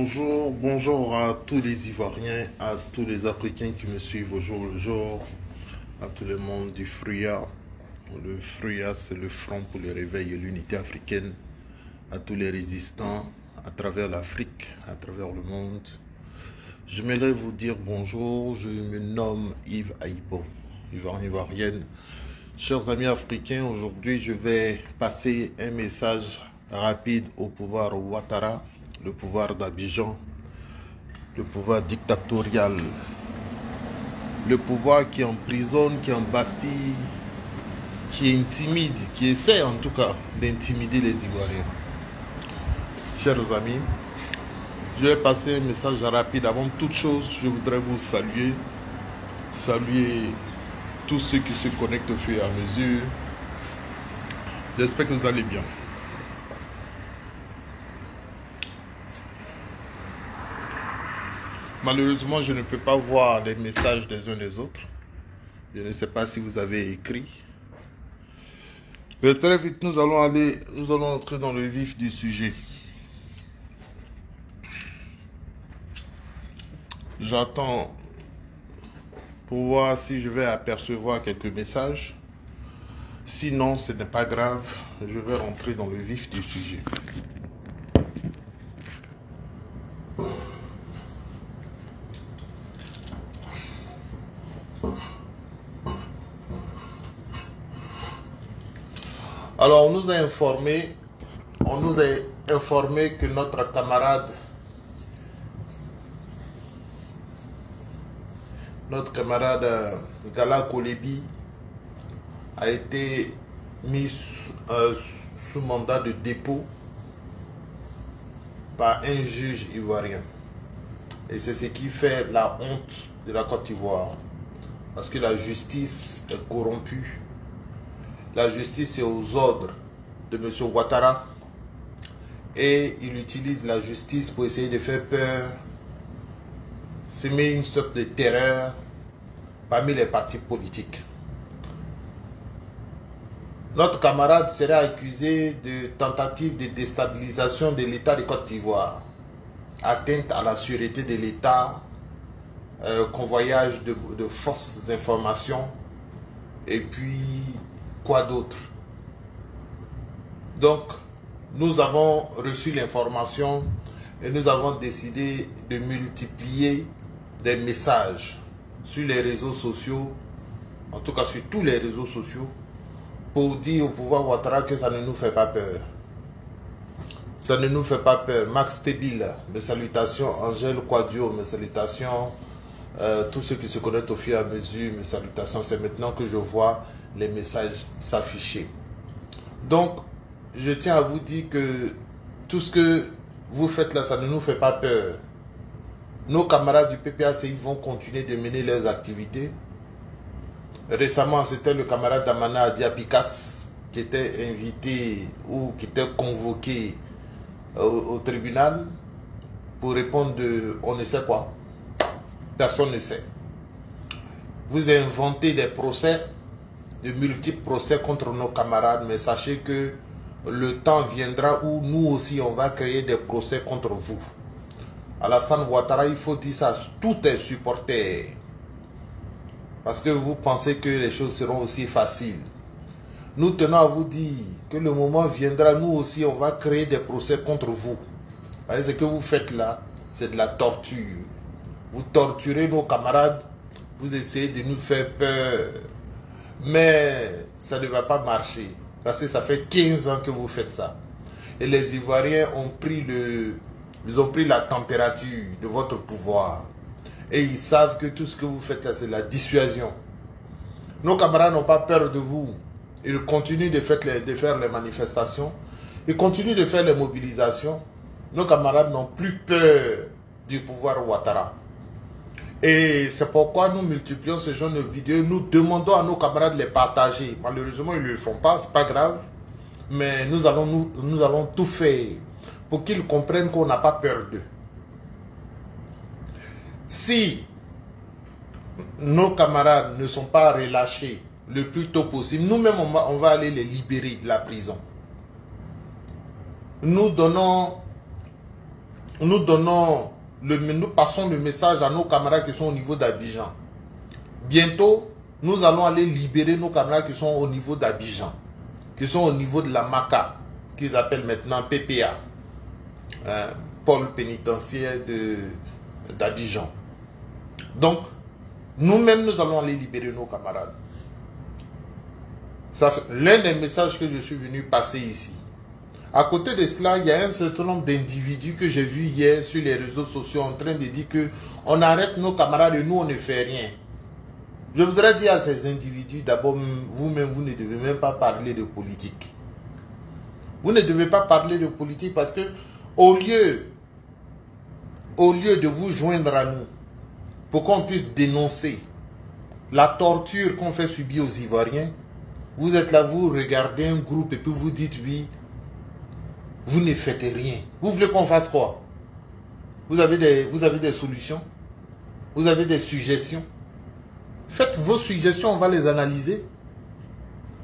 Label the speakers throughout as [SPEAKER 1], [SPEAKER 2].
[SPEAKER 1] Bonjour à tous les Ivoiriens, à tous les Africains qui me suivent au jour le jour, à tout le monde du FRUA. Le FRUA, c'est le Front pour le réveil et l'unité africaine, à tous les résistants à travers l'Afrique, à travers le monde. Je m'aimerais vous dire bonjour, je me nomme Yves Aïbo, Ivoirienne. Chers amis africains, aujourd'hui je vais passer un message rapide au pouvoir Ouattara, le pouvoir d'Abidjan, le pouvoir dictatorial, le pouvoir qui emprisonne, qui embastille, qui intimide, qui essaie en tout cas d'intimider les Ivoiriens. Chers amis, je vais passer un message rapide. Avant toute chose, je voudrais vous saluer tous ceux qui se connectent au fur et à mesure. J'espère que vous allez bien. Malheureusement, je ne peux pas voir les messages des uns des autres. Je ne sais pas si vous avez écrit. Mais très vite, nous allons entrer dans le vif du sujet. J'attends pour voir si je vais apercevoir quelques messages. Sinon, ce n'est pas grave. Je vais rentrer dans le vif du sujet. Alors, on nous a informé que notre camarade Gala Kolebi a été mis sous mandat de dépôt par un juge ivoirien. Et c'est ce qui fait la honte de la Côte d'Ivoire. Parce que la justice est corrompue. La justice est aux ordres de M. Ouattara. Et il utilise la justice pour essayer de faire peur, semer une sorte de terreur parmi les partis politiques. Notre camarade serait accusé de tentative de déstabilisation de l'État de Côte d'Ivoire, atteinte à la sûreté de l'État, convoyage de fausses informations, et puis quoi d'autre. Donc, nous avons reçu l'information et nous avons décidé de multiplier des messages sur les réseaux sociaux, en tout cas sur tous les réseaux sociaux, pour dire au pouvoir Ouattara que ça ne nous fait pas peur. Ça ne nous fait pas peur. Max Tébil, mes salutations. Angèle Quadio, mes salutations. Tous ceux qui se connaissent au fur et à mesure, mes salutations. C'est maintenant que je vois les messages s'afficher. Donc, je tiens à vous dire que tout ce que vous faites là, ça ne nous fait pas peur. Nos camarades du PPACI vont continuer de mener leurs activités. Récemment, c'était le camarade Damana Diapikas qui était invité ou qui était convoqué au tribunal pour répondre de on ne sait quoi. Personne ne sait. Vous inventez des procès, de multiples procès contre nos camarades, mais sachez que le temps viendra où nous aussi on va créer des procès contre vous. Alassane Ouattara, il faut dire ça à tous tes supporters. Parce que vous pensez que les choses seront aussi faciles. Nous tenons à vous dire que le moment viendra, nous aussi on va créer des procès contre vous. Parce que ce que vous faites là, c'est de la torture. Vous torturez nos camarades, vous essayez de nous faire peur. Mais ça ne va pas marcher. Parce que ça fait 15 ans que vous faites ça. Et les Ivoiriens ont pris la température de votre pouvoir. Et ils savent que tout ce que vous faites là, c'est la dissuasion. Nos camarades n'ont pas peur de vous. Ils continuent de faire les manifestations. Ils continuent de faire les mobilisations. Nos camarades n'ont plus peur du pouvoir Ouattara. Et c'est pourquoi nous multiplions ce genre de vidéos. Nous demandons à nos camarades de les partager. Malheureusement, ils ne le font pas, c'est pas grave. Mais nous allons tout faire pour qu'ils comprennent qu'on n'a pas peur d'eux. Si nos camarades ne sont pas relâchés le plus tôt possible, nous-mêmes on va aller les libérer de la prison. Nous donnons nous passons le message à nos camarades qui sont au niveau d'Abidjan. Bientôt, nous allons aller libérer nos camarades qui sont au niveau d'Abidjan, qui sont au niveau de la MACA, qu'ils appellent maintenant PPA, pôle pénitentiaire d'Abidjan. Donc, nous-mêmes, nous allons aller libérer nos camarades. L'un des messages que je suis venu passer ici. À côté de cela, il y a un certain nombre d'individus que j'ai vu hier sur les réseaux sociaux en train de dire que on arrête nos camarades et nous, on ne fait rien. Je voudrais dire à ces individus, d'abord, vous-même, vous ne devez même pas parler de politique. Vous ne devez pas parler de politique parce que au lieu de vous joindre à nous, pour qu'on puisse dénoncer la torture qu'on fait subir aux Ivoiriens, vous êtes là, vous regardez un groupe et puis vous dites oui, vous ne faites rien. Vous voulez qu'on fasse quoi? Vous avez des solutions? Vous avez des suggestions? Faites vos suggestions, on va les analyser.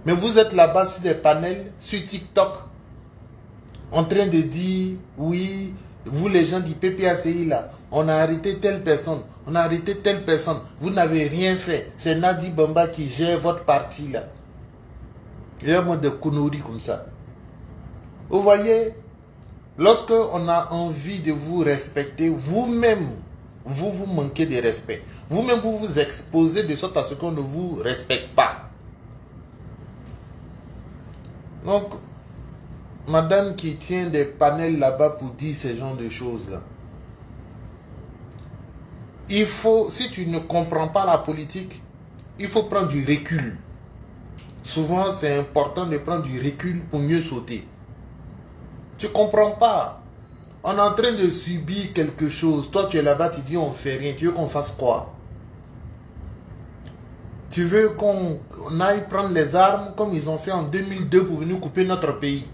[SPEAKER 1] Mais vous êtes là-bas sur des panels, sur TikTok, en train de dire, oui, vous les gens du PPACI là, on a arrêté telle personne, on a arrêté telle personne, vous n'avez rien fait. C'est Nadi Bamba qui gère votre parti là. Il y a un mode de conneries comme ça. Vous voyez, lorsque on a envie de vous respecter, vous-même, vous manquez de respect. Vous-même, vous vous exposez de sorte à ce qu'on ne vous respecte pas. Donc, madame qui tient des panels là-bas pour dire ce genre de choses-là, il faut, si tu ne comprends pas la politique, il faut prendre du recul. Souvent, c'est important de prendre du recul pour mieux sauter. Tu ne comprends pas. On est en train de subir quelque chose. Toi, tu es là-bas, tu dis on ne fait rien. Tu veux qu'on fasse quoi? Tu veux qu'on aille prendre les armes comme ils ont fait en 2002 pour venir couper notre pays?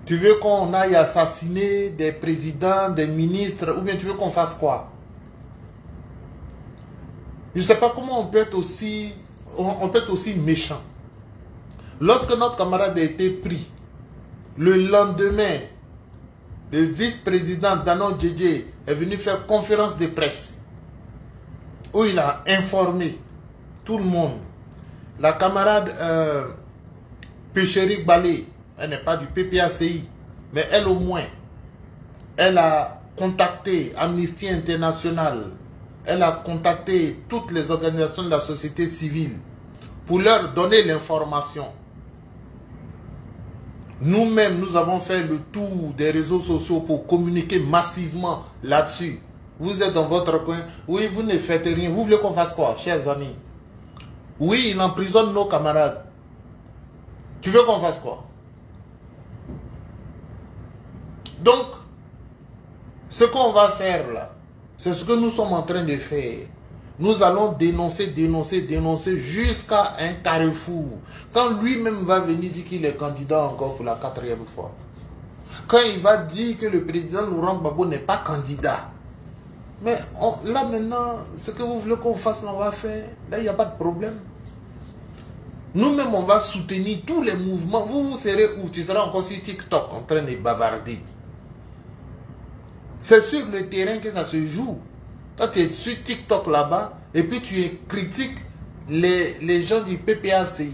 [SPEAKER 1] Tu veux qu'on aille assassiner des présidents, des ministres, ou bien tu veux qu'on fasse quoi? Je ne sais pas comment on peut être aussi méchant. Lorsque notre camarade a été pris, le lendemain, le vice-président Danon Djedje est venu faire conférence de presse où il a informé tout le monde. La camarade Péchérik Balé, elle n'est pas du PPACI, mais elle au moins, elle a contacté Amnesty International, elle a contacté toutes les organisations de la société civile pour leur donner l'information. Nous-mêmes, nous avons fait le tour des réseaux sociaux pour communiquer massivement là-dessus. Vous êtes dans votre coin. Oui, vous ne faites rien. Vous voulez qu'on fasse quoi, chers amis? Oui, il emprisonne nos camarades. Tu veux qu'on fasse quoi? Donc, ce qu'on va faire là, c'est ce que nous sommes en train de faire. Nous allons dénoncer, dénoncer, dénoncer jusqu'à un carrefour. Quand lui-même va venir dire qu'il est candidat encore pour la 4e fois. Quand il va dire que le président Laurent Gbagbo n'est pas candidat. Mais là maintenant, ce que vous voulez qu'on fasse, là, on va faire. Là, il n'y a pas de problème. Nous-mêmes, on va soutenir tous les mouvements. Vous serez où? Tu seras encore sur TikTok en train de bavarder. C'est sur le terrain que ça se joue. Toi, tu es sur TikTok là-bas et puis tu critiques les gens du PPACI.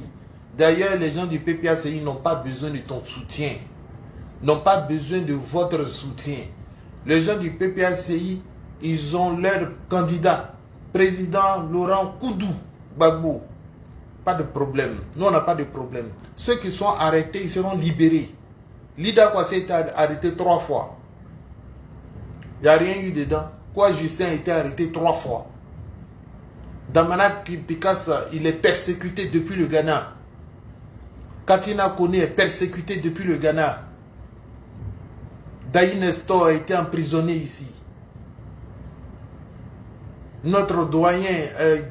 [SPEAKER 1] D'ailleurs, les gens du PPACI n'ont pas besoin de ton soutien. N'ont pas besoin de votre soutien. Les gens du PPACI, ils ont leur candidat, président Laurent Gbagbo. Pas de problème. Nous, on n'a pas de problème. Ceux qui sont arrêtés, ils seront libérés. Lida Kwasi a été arrêté 3 fois. Il n'y a rien eu dedans. Quoi, Justin a été arrêté 3 fois. Damana Pikassa, il est persécuté depuis le Ghana. Katina Kone est persécuté depuis le Ghana. Daï Nestor a été emprisonné ici. Notre doyen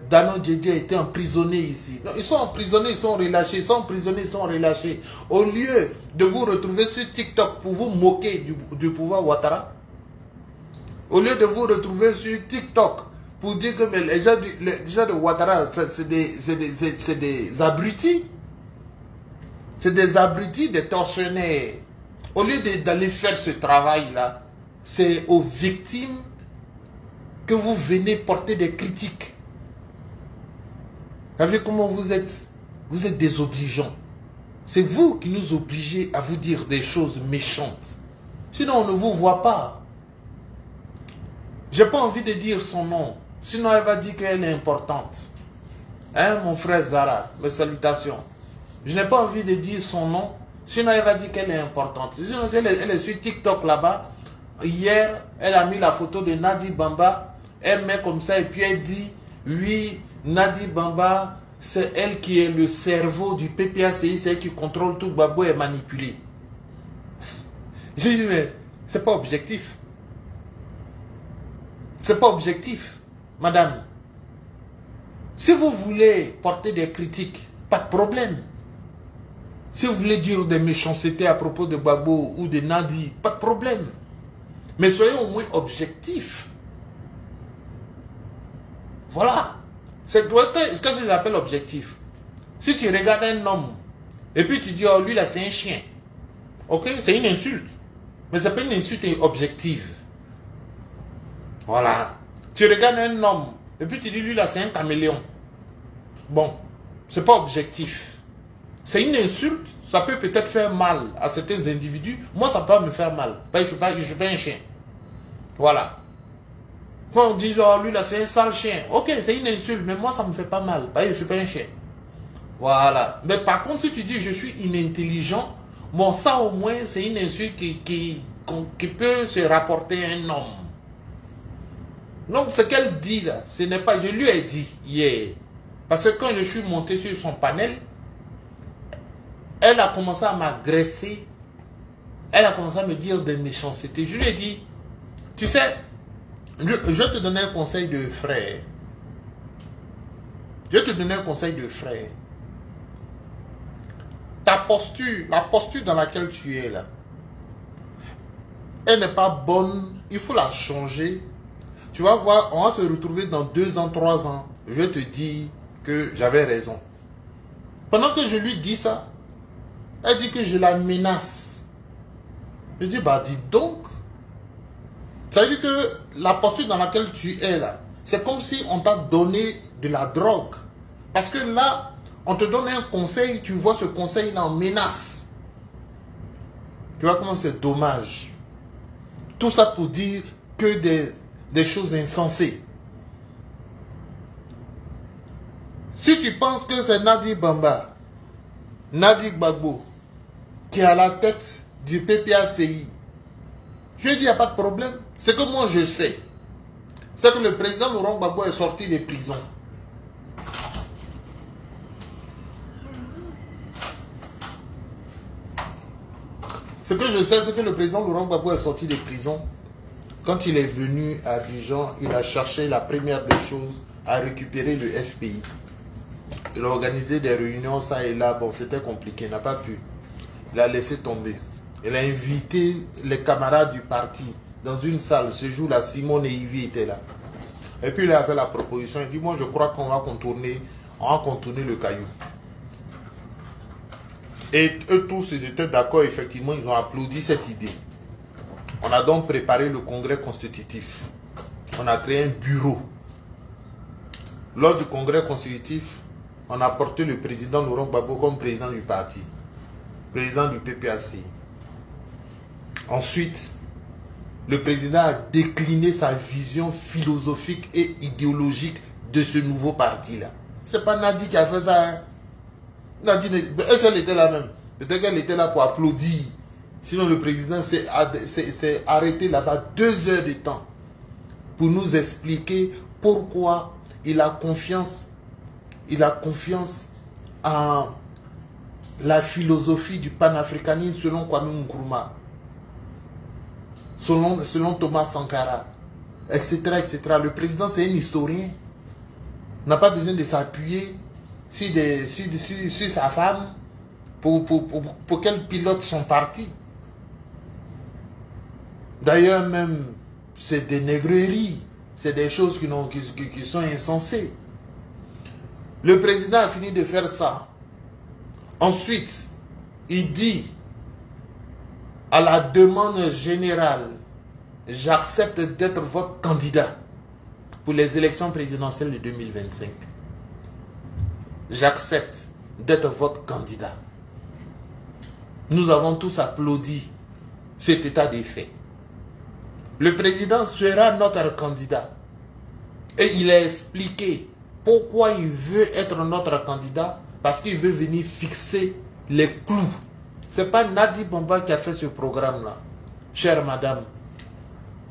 [SPEAKER 1] Danon Djedje a été emprisonné ici. Non, ils sont emprisonnés, ils sont relâchés. Ils sont emprisonnés, ils sont relâchés. Au lieu de vous retrouver sur TikTok pour vous moquer du pouvoir Ouattara, au lieu de vous retrouver sur TikTok pour dire que mais les gens de Ouattara, c'est des abrutis. C'est des abrutis, des tortionnaires. Au lieu d'aller faire ce travail-là, c'est aux victimes que vous venez porter des critiques. Vous savez comment vous êtes? Vous êtes désobligeants. C'est vous qui nous obligez à vous dire des choses méchantes. Sinon, on ne vous voit pas. J'ai pas envie de dire son nom. Sinon, elle va dire qu'elle est importante. Hein, mon frère Zara, mes salutations. Je n'ai pas envie de dire son nom. Sinon, elle va dire qu'elle est importante. Sinon, elle est sur TikTok là-bas. Hier, elle a mis la photo de Nadi Bamba. Elle met comme ça et puis elle dit, oui, Nadi Bamba, c'est elle qui est le cerveau du PPACI, c'est elle qui contrôle tout, Gbagbo est manipulé. J'ai dit, mais c'est pas objectif. C'est pas objectif, madame. Si vous voulez porter des critiques, pas de problème. Si vous voulez dire des méchancetés à propos de Gbagbo ou de Nadi, pas de problème. Mais soyez au moins objectifs. Voilà. C'est ce que j'appelle objectif. Si tu regardes un homme et puis tu dis, oh lui là c'est un chien. Ok, c'est une insulte. Mais c'est pas une insulte objective. Voilà. Tu regardes un homme et puis tu dis, lui là c'est un caméléon. Bon, c'est pas objectif. C'est une insulte. Ça peut peut-être faire mal à certains individus. Moi ça peut me faire mal. Je ne suis pas un chien. Voilà. Quand on dit, oh lui là c'est un sale chien. Ok, c'est une insulte, mais moi ça me fait pas mal. Je ne suis pas un chien. Voilà. Mais par contre, si tu dis je suis inintelligent, bon ça au moins c'est une insulte qui peut se rapporter à un homme. Donc ce qu'elle dit là, ce n'est pas, je lui ai dit hier. Parce que quand je suis monté sur son panel, elle a commencé à m'agresser. Elle a commencé à me dire des méchancetés. Je lui ai dit, tu sais, je vais te donner un conseil de frère. Je vais te donner un conseil de frère. Ta posture, la posture dans laquelle tu es là, elle n'est pas bonne. Il faut la changer. Tu vas voir, on va se retrouver dans 2 ans, 3 ans. Je vais te dire que j'avais raison. Pendant que je lui dis ça, elle dit que je la menace. Je dis, bah dis donc. Ça veut dire que la posture dans laquelle tu es là, c'est comme si on t'a donné de la drogue. Parce que là, on te donne un conseil, tu vois ce conseil-là en menace. Tu vois comment c'est dommage. Tout ça pour dire que des choses insensées. Si tu penses que c'est Nadi Bamba, Nadi Gbagbo, qui est à la tête du PPACI, je lui ai dit, il n'y a pas de problème. C'est que moi je sais, c'est que le président Laurent Gbagbo est sorti de prison. Ce que je sais, c'est que le président Laurent Gbagbo est sorti de prison. Quand il est venu à Abidjan, il a cherché la première des choses à récupérer le FPI. Il a organisé des réunions, ça et là. Bon, c'était compliqué, il n'a pas pu. Il a laissé tomber. Il a invité les camarades du parti dans une salle. Ce jour-là, Simone et Yvi étaient là. Et puis il a fait la proposition. Il dit, moi je crois qu'on va contourner le caillou. Et eux tous, ils étaient d'accord, effectivement, ils ont applaudi cette idée. On a donc préparé le congrès constitutif. On a créé un bureau. Lors du congrès constitutif, on a porté le président Laurent Gbagbo comme président du parti. Président du PPACI. Ensuite, le président a décliné sa vision philosophique et idéologique de ce nouveau parti-là. C'est pas Nadi qui a fait ça. Hein? Nadi, est-ce qu'elle était là même? Peut-être qu'elle était là pour applaudir. Sinon, le président s'est arrêté là-bas 2 heures de temps pour nous expliquer pourquoi il a confiance en la philosophie du panafricanisme selon Kwame Nkrumah, selon Thomas Sankara, etc., etc. Le président, c'est un historien. On n'a pas besoin de s'appuyer sur sa femme pour qu'elle pilote son parti. D'ailleurs, même, c'est des négreries. C'est des choses qui sont insensées. Le président a fini de faire ça. Ensuite, il dit à la demande générale, j'accepte d'être votre candidat pour les élections présidentielles de 2025. J'accepte d'être votre candidat. Nous avons tous applaudi cet état des faits. Le président sera notre candidat. Et il a expliqué pourquoi il veut être notre candidat. Parce qu'il veut venir fixer les clous. Ce n'est pas Nadi Bamba qui a fait ce programme-là. Chère madame.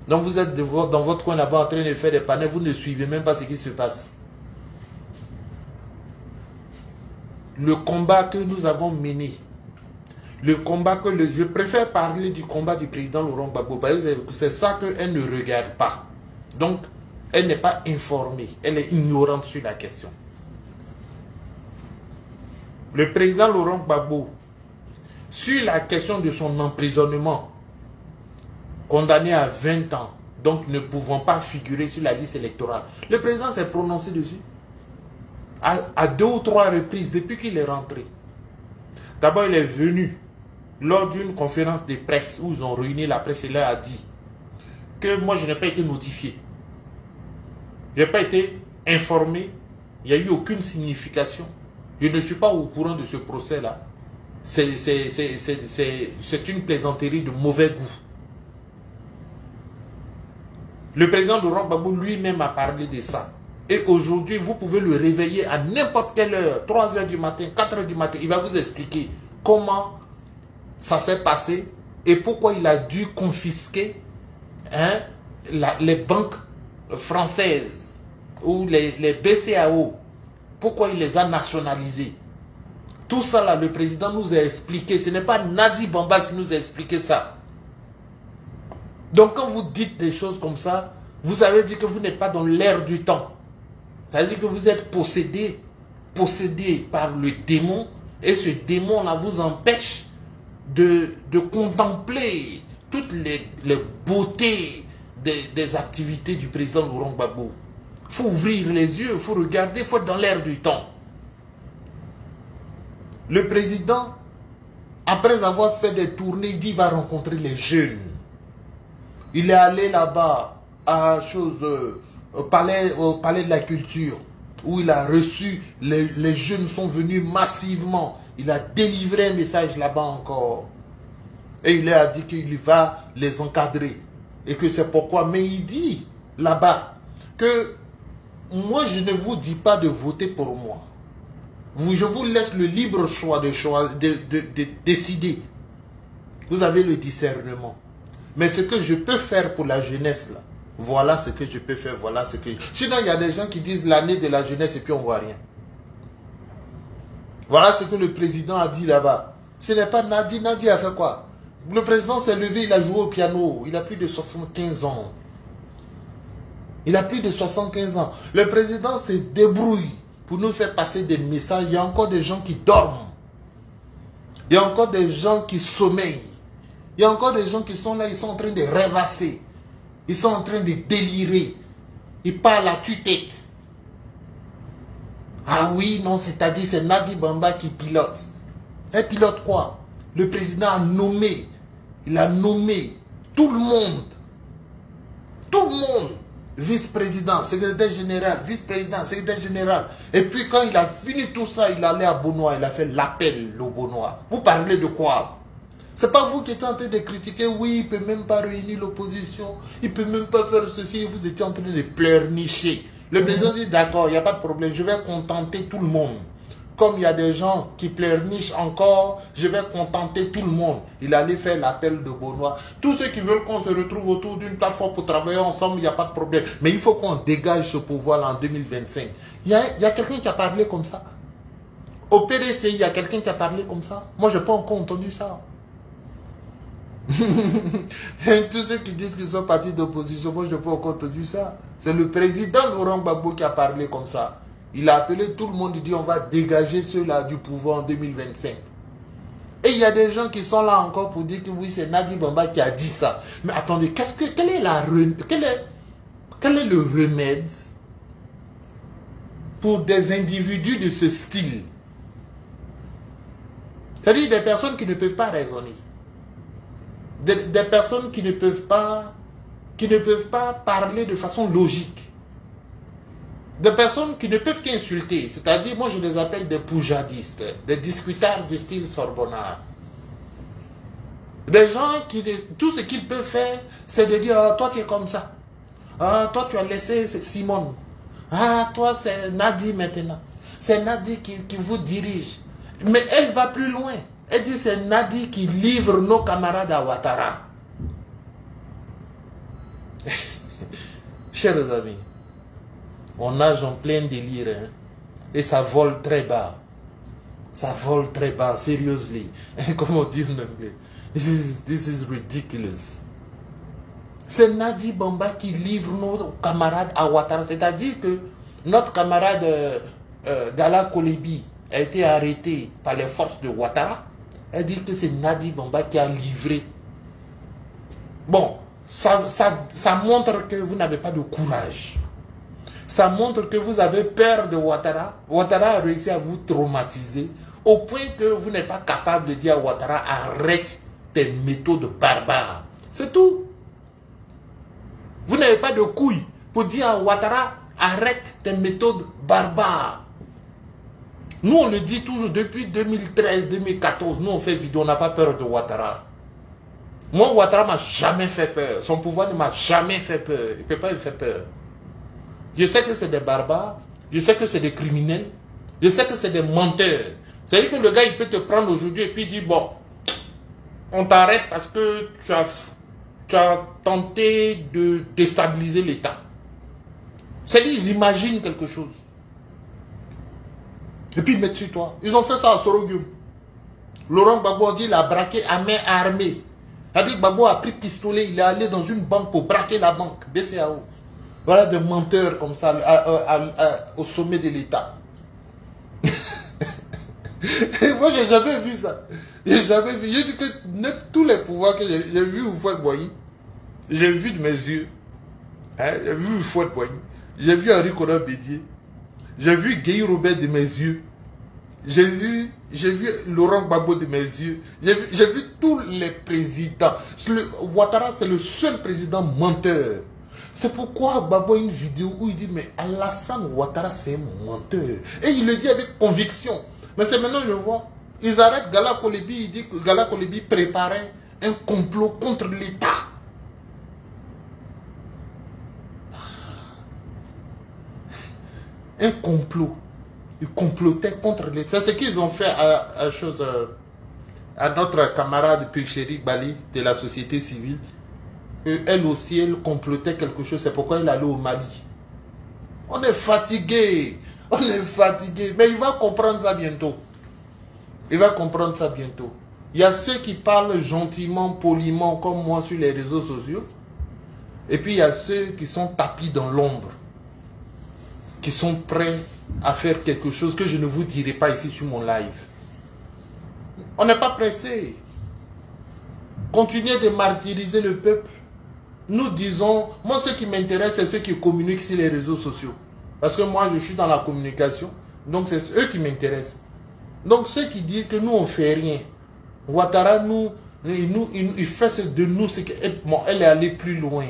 [SPEAKER 1] Donc vous êtes dans votre coin là-bas en train de faire des panels. Vous ne suivez même pas ce qui se passe. Le combat que nous avons mené. Le combat que je préfère parler du combat du président Laurent Gbagbo. C'est ça qu'elle ne regarde pas. Donc, elle n'est pas informée. Elle est ignorante sur la question. Le président Laurent Gbagbo, sur la question de son emprisonnement, condamné à 20 ans, donc ne pouvant pas figurer sur la liste électorale, le président s'est prononcé dessus. À 2 ou 3 reprises depuis qu'il est rentré. D'abord, il est venu lors d'une conférence de presse où ils ont réuni la presse et leur a dit que moi je n'ai pas été notifié. Je n'ai pas été informé. Il n'y a eu aucune signification. Je ne suis pas au courant de ce procès-là. C'est une plaisanterie de mauvais goût. Le président Laurent Gbagbo lui-même a parlé de ça. Et aujourd'hui, vous pouvez le réveiller à n'importe quelle heure, 3 h du matin, 4 h du matin. Il va vous expliquer comment ça s'est passé et pourquoi il a dû confisquer les banques françaises ou les BCAO. Pourquoi il les a nationalisées. Tout ça là, le président nous a expliqué. Ce n'est pas Nadi Bamba qui nous a expliqué ça. Donc quand vous dites des choses comme ça, vous avez dit que vous n'êtes pas dans l'air du temps. C'est-à-dire que vous êtes possédé par le démon. Et ce démon-là vous empêche de contempler toutes les beautés des activités du président Laurent Gbagbo. Il faut ouvrir les yeux, il faut regarder, il faut être dans l'air du temps. Le président, après avoir fait des tournées, il dit qu'il va rencontrer les jeunes. Il est allé là-bas au palais de la culture, où il a reçu, les jeunes sont venus massivement. Il a délivré un message là-bas encore. Et il leur a dit qu'il va les encadrer. Et que c'est pourquoi, mais il dit là-bas que moi je ne vous dis pas de voter pour moi. Je vous laisse le libre choix de décider. Vous avez le discernement. Mais ce que je peux faire pour la jeunesse, là, voilà ce que je peux faire, voilà ce que... Sinon, il y a des gens qui disent l'année de la jeunesse et puis on ne voit rien. Voilà ce que le président a dit là-bas. Ce n'est pas Nadi. Nadi a fait quoi? Le président s'est levé, il a joué au piano. Il a plus de 75 ans. Il a plus de 75 ans. Le président se débrouille pour nous faire passer des messages. Il y a encore des gens qui dorment. Il y a encore des gens qui sommeillent. Il y a encore des gens qui sont là, ils sont en train de rêvasser. Ils sont en train de délirer. Ils parlent à tue-tête. Ah oui, non, c'est-à-dire c'est Nadi Bamba qui pilote. Elle pilote quoi? Le président a nommé. Il a nommé tout le monde. Tout le monde. Vice-président, secrétaire général, vice-président, secrétaire général. Et puis quand il a fini tout ça, il allait à Bonois. Il a fait l'appel au Bonois. Vous parlez de quoi? C'est pas vous qui êtes en train de critiquer. Oui, il ne peut même pas réunir l'opposition. Il ne peut même pas faire ceci. Vous étiez en train de pleurnicher. Le président dit d'accord, il n'y a pas de problème. Je vais contenter tout le monde. Comme il y a des gens qui pleurnichent encore, je vais contenter tout le monde. Il allait faire l'appel de Bonois. Tous ceux qui veulent qu'on se retrouve autour d'une plateforme pour travailler ensemble, il n'y a pas de problème. Mais il faut qu'on dégage ce pouvoir-là en 2025. Il y a quelqu'un qui a parlé comme ça. Au PDCI, il y a quelqu'un qui a parlé comme ça. Moi, je n'ai pas encore entendu ça. Tous ceux qui disent qu'ils sont partis d'opposition, moi je n'ai pas encore entendu ça. C'est le président Laurent Gbagbo qui a parlé comme ça. Il a appelé tout le monde, il dit on va dégager ceux-là du pouvoir en 2025. Et il y a des gens qui sont là encore pour dire que oui, c'est Nadi Bamba qui a dit ça. Mais attendez, quel est le remède pour des individus de ce style? C'est-à-dire des personnes qui ne peuvent pas raisonner. des personnes qui ne peuvent pas parler de façon logique. Des personnes qui ne peuvent qu'insulter. C'est-à-dire, moi je les appelle des poujadistes, des discutards du style Sorbonnard. Des gens qui, tout ce qu'ils peuvent faire, c'est de dire, ah, toi tu es comme ça. Ah, toi tu as laissé Simone. Ah, toi c'est Nadi maintenant. C'est Nadi qui vous dirige. Mais elle va plus loin. Elle dit, c'est Nadi qui livre nos camarades à Ouattara. Chers amis, on nage en plein délire, hein? Et ça vole très bas. Ça vole très bas, seriously. Comme on dit en anglais. This is ridiculous. C'est Nadi Bamba qui livre nos camarades à Ouattara. C'est-à-dire que notre camarade Gala Kolebi a été arrêté par les forces de Ouattara. Elle dit que c'est Nadi Bamba qui a livré. Bon, ça montre que vous n'avez pas de courage. Ça montre que vous avez peur de Ouattara. Ouattara a réussi à vous traumatiser au point que vous n'êtes pas capable de dire à Ouattara, arrête tes méthodes barbares. C'est tout. Vous n'avez pas de couilles pour dire à Ouattara, arrête tes méthodes barbares. Nous, on le dit toujours depuis 2013, 2014. Nous, on fait vidéo, on n'a pas peur de Ouattara. Moi, Ouattara m'a jamais fait peur. Son pouvoir ne m'a jamais fait peur. Il ne peut pas me faire peur. Je sais que c'est des barbares. Je sais que c'est des criminels. Je sais que c'est des menteurs. C'est-à-dire que le gars, il peut te prendre aujourd'hui et puis dire, bon, on t'arrête parce que tu as tenté de déstabiliser l'État. C'est-à-dire, ils imaginent quelque chose. Et puis ils mettent sur toi. Ils ont fait ça à Sorogum. Laurent Gbagbo dit il a braqué à main armée. C'est-à-dire que Gbagbo a pris pistolet, il est allé dans une banque pour braquer la banque. BCAO. Voilà des menteurs comme ça au sommet de l'État. Moi, j'ai jamais vu ça. J'ai jamais vu. J'ai dit que tous les pouvoirs que j'ai vu Houphouët Boigny, j'ai vu de mes yeux. Hein, j'ai vu Houphouët Boigny. J'ai vu Henri Konan Bédié. J'ai vu Guy Robert de mes yeux. J'ai vu Laurent Gbagbo de mes yeux. J'ai vu tous les présidents. Ouattara, c'est le seul président menteur. C'est pourquoi Gbagbo a une vidéo où il dit, mais Alassane Ouattara, c'est un menteur. Et il le dit avec conviction. Mais c'est maintenant, je le vois. Ils arrêtent Gala Kolebi. Il dit que Gala Kolebi préparait un complot contre l'État. Un complot. Ils complotaient contre l'État. C'est ce qu'ils ont fait à notre camarade Pulchéri Bali de la société civile. Elle aussi, elle complotait quelque chose. C'est pourquoi elle allait au Mali. On est fatigué. On est fatigué. Mais il va comprendre ça bientôt. Il va comprendre ça bientôt. Il y a ceux qui parlent gentiment, poliment, comme moi sur les réseaux sociaux. Et puis il y a ceux qui sont tapis dans l'ombre. Qui sont prêts à faire quelque chose que je ne vous dirai pas ici sur mon live. On n'est pas pressé. Continuez de martyriser le peuple. Nous disons, moi ce qui m'intéresse, c'est ceux qui communiquent sur les réseaux sociaux. Parce que moi je suis dans la communication, donc c'est eux qui m'intéressent. Donc ceux qui disent que nous on ne fait rien, Ouattara il fait de nous ce qu'elle est allée plus loin.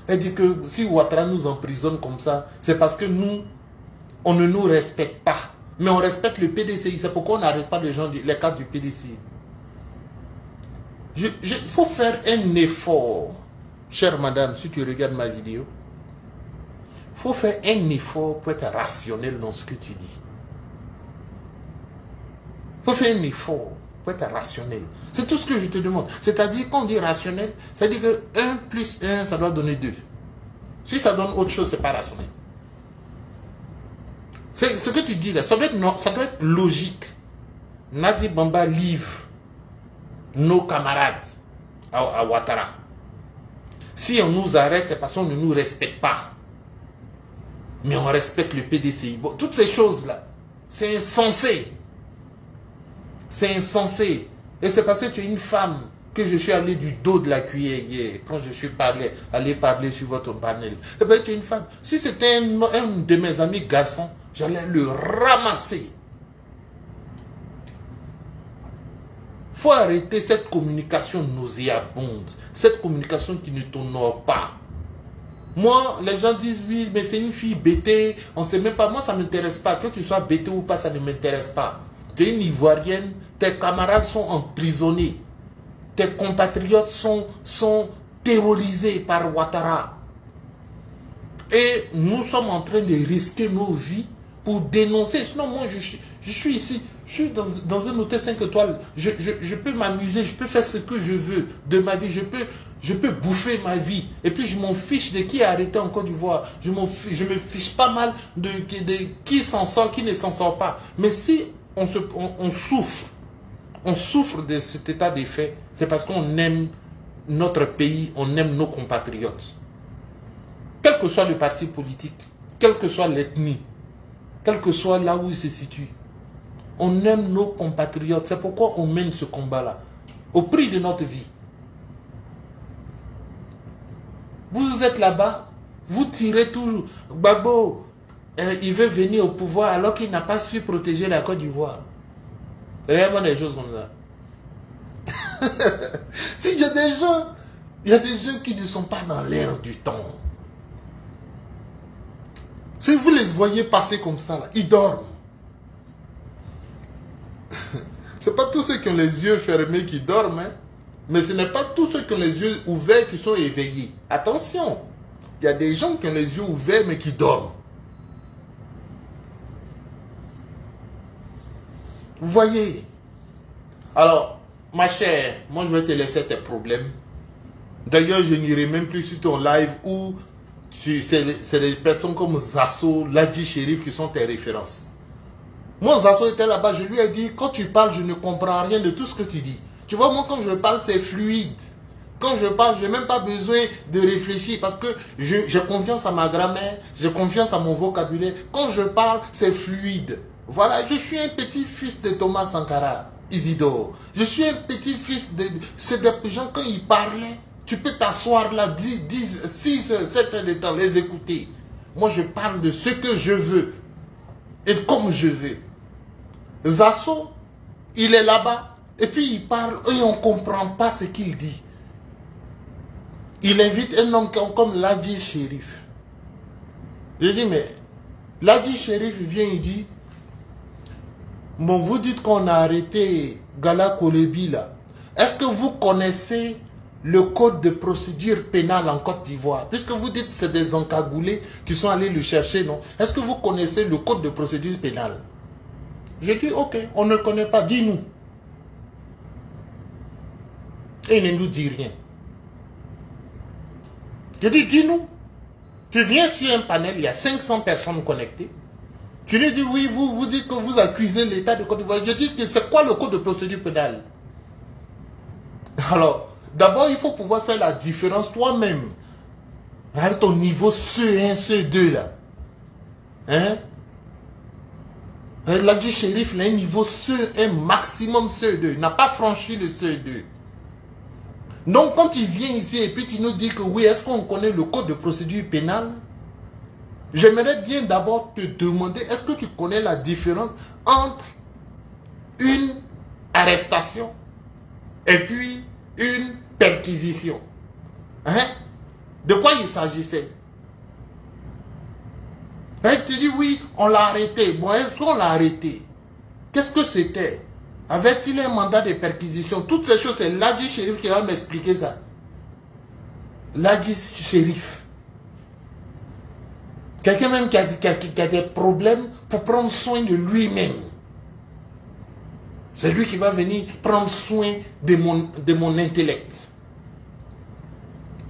[SPEAKER 1] Elle dit que si Ouattara nous emprisonne comme ça, c'est parce que nous, on ne nous respecte pas. Mais on respecte le PDCI. C'est pourquoi on n'arrête pas les gens, les cadres du PDCI. Il faut faire un effort, chère madame, si tu regardes ma vidéo. Il faut faire un effort pour être rationnel dans ce que tu dis. Il faut faire un effort pour être rationnel. C'est tout ce que je te demande. C'est-à-dire, quand on dit rationnel, c'est-à-dire que 1 plus 1, ça doit donner 2. Si ça donne autre chose, ce n'est pas rationnel. Ce que tu dis là, ça doit être logique. Nadi Bamba livre nos camarades à Ouattara. Si on nous arrête, c'est parce qu'on ne nous respecte pas. Mais on respecte le PDCI. Bon, toutes ces choses-là, c'est insensé. C'est insensé. Et c'est parce que tu es une femme que je suis allé du dos de la cuillère hier, quand je suis allé parler sur votre panel. Eh bien, tu es une femme. Si c'était un de mes amis garçons, j'allais le ramasser. faut arrêter cette communication nauséabonde, cette communication qui ne t'honore pas. Moi, les gens disent, oui, mais c'est une fille bêtée, on ne sait même pas. Moi, ça ne m'intéresse pas. Que tu sois bêtée ou pas, ça ne m'intéresse pas. Tu es une Ivoirienne, tes camarades sont emprisonnés. Tes compatriotes sont terrorisés par Ouattara. Et nous sommes en train de risquer nos vies pour dénoncer. Sinon, moi, je suis ici, je suis dans un hôtel 5 étoiles. Je peux m'amuser, je peux faire ce que je veux de ma vie. Je peux bouffer ma vie. Et puis, je m'en fiche de qui est arrêté en Côte d'Ivoire. Je me fiche pas mal de qui s'en sort, qui ne s'en sort pas. Mais si on souffre de cet état des faits, c'est parce qu'on aime notre pays, on aime nos compatriotes. Quel que soit le parti politique, quelle que soit l'ethnie, quel que soit là où il se situe, on aime nos compatriotes. C'est pourquoi on mène ce combat-là, au prix de notre vie. Vous êtes là-bas, vous tirez toujours. Gbagbo, il veut venir au pouvoir alors qu'il n'a pas su protéger la Côte d'Ivoire. Réellement des choses comme ça. S'il y a des gens qui ne sont pas dans l'air du temps. Si vous les voyez passer comme ça, là, ils dorment. Ce n'est pas tous ceux qui ont les yeux fermés qui dorment, hein? Mais ce n'est pas tous ceux qui ont les yeux ouverts qui sont éveillés. Attention, il y a des gens qui ont les yeux ouverts mais qui dorment. Vous voyez? Alors, ma chère, moi je vais te laisser tes problèmes. D'ailleurs, je n'irai même plus sur ton live où c'est des personnes comme Zasso, Ladji Chérif qui sont tes références. Moi, Zasso était là-bas, je lui ai dit, quand tu parles, je ne comprends rien de tout ce que tu dis. Tu vois, moi, quand je parle, c'est fluide. Quand je parle, je n'ai même pas besoin de réfléchir parce que j'ai confiance à ma grammaire, j'ai confiance à mon vocabulaire. Quand je parle, c'est fluide. Voilà, je suis un petit-fils de Thomas Sankara, Isidore. Je suis un petit-fils de... C'est des gens, quand ils parlaient, tu peux t'asseoir là, 6 heures, 7 heures de temps, les écouter. Moi, je parle de ce que je veux et comme je veux. Zasso, il est là-bas. Et puis il parle et on ne comprend pas ce qu'il dit. Il invite un homme comme Ladji Chérif. Je dis, mais Ladji Chérif vient, il dit, bon, vous dites qu'on a arrêté Gala Kolebi là. Est-ce que vous connaissez le code de procédure pénale en Côte d'Ivoire? Puisque vous dites que c'est des encagoulés qui sont allés le chercher, non? Est-ce que vous connaissez le code de procédure pénale? Je dis, ok, on ne connaît pas, dis-nous. Et il ne nous dit rien. Je dis, dis-nous. Tu viens sur un panel, il y a 500 personnes connectées. Tu lui dis, oui, vous dites que vous accusez l'État de Côte d'Ivoire. Je dis, c'est quoi le code de procédure pénale? Alors, d'abord, il faut pouvoir faire la différence toi-même. Avec ton niveau CE1, CE2 là. Hein? Ladji Chérif, il a un niveau CE1 maximum CE2. Il n'a pas franchi le CE2. Donc, quand tu viens ici et puis tu nous dis que oui, est-ce qu'on connaît le code de procédure pénale? J'aimerais bien d'abord te demander, est-ce que tu connais la différence entre une arrestation et puis une perquisition? Hein? De quoi il s'agissait? Hein, tu dis oui, on l'a arrêté. Bon, est-ce qu'on l'a arrêté? Qu'est-ce que c'était? Avait-il un mandat de perquisition? Toutes ces choses, c'est Ladji Chérif qui va m'expliquer ça. Ladji Chérif. Quelqu'un même qui a des problèmes pour prendre soin de lui-même. C'est lui qui va venir prendre soin de mon intellect.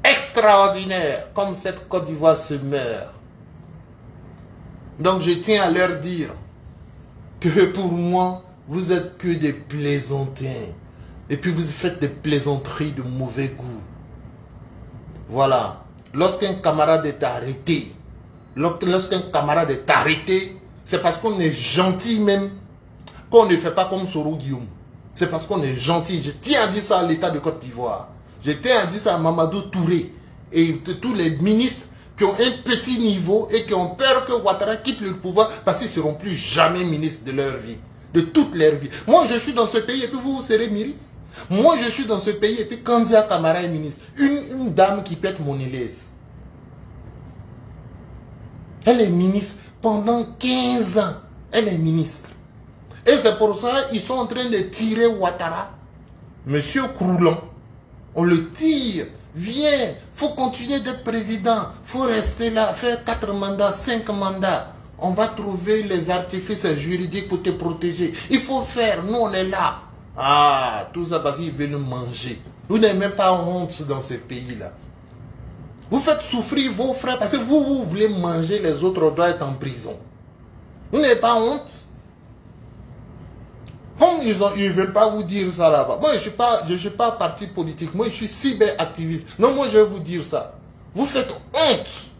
[SPEAKER 1] Extraordinaire, comme cette Côte d'Ivoire se meurt. Donc je tiens à leur dire que pour moi, vous êtes que des plaisantins. Et puis vous faites des plaisanteries de mauvais goût. Voilà. Lorsqu'un camarade est arrêté, c'est parce qu'on est gentil même, qu'on ne fait pas comme Soro Guillaume. C'est parce qu'on est gentil. Je tiens à dire ça à l'État de Côte d'Ivoire. Je tiens à dire ça à Mamadou Touré et tous les ministres qui ont un petit niveau et qui ont peur que Ouattara quitte le pouvoir parce qu'ils ne seront plus jamais ministres de leur vie. De toute leur vie. Moi, je suis dans ce pays et puis vous serez ministre. Moi, je suis dans ce pays et puis Kandia Camara est ministre. Une dame qui peut être mon élève. Elle est ministre pendant 15 ans. Elle est ministre. Et c'est pour ça qu'ils sont en train de tirer Ouattara. Monsieur Croulon, on le tire. Viens, faut continuer d'être président. Faut rester là, faire 4 mandats, 5 mandats. On va trouver les artifices juridiques pour te protéger. Il faut faire, nous on est là. Ah, tout ça parce qu'ils veulent nous manger. Vous n'avez même pas honte dans ce pays-là. Vous faites souffrir vos frères parce que vous voulez manger, les autres doivent être en prison. Vous n'avez pas honte? Comme ils ne veulent pas vous dire ça là-bas. Moi, je suis pas parti politique. Moi, je suis cyberactiviste. Non, moi, je vais vous dire ça. Vous faites honte.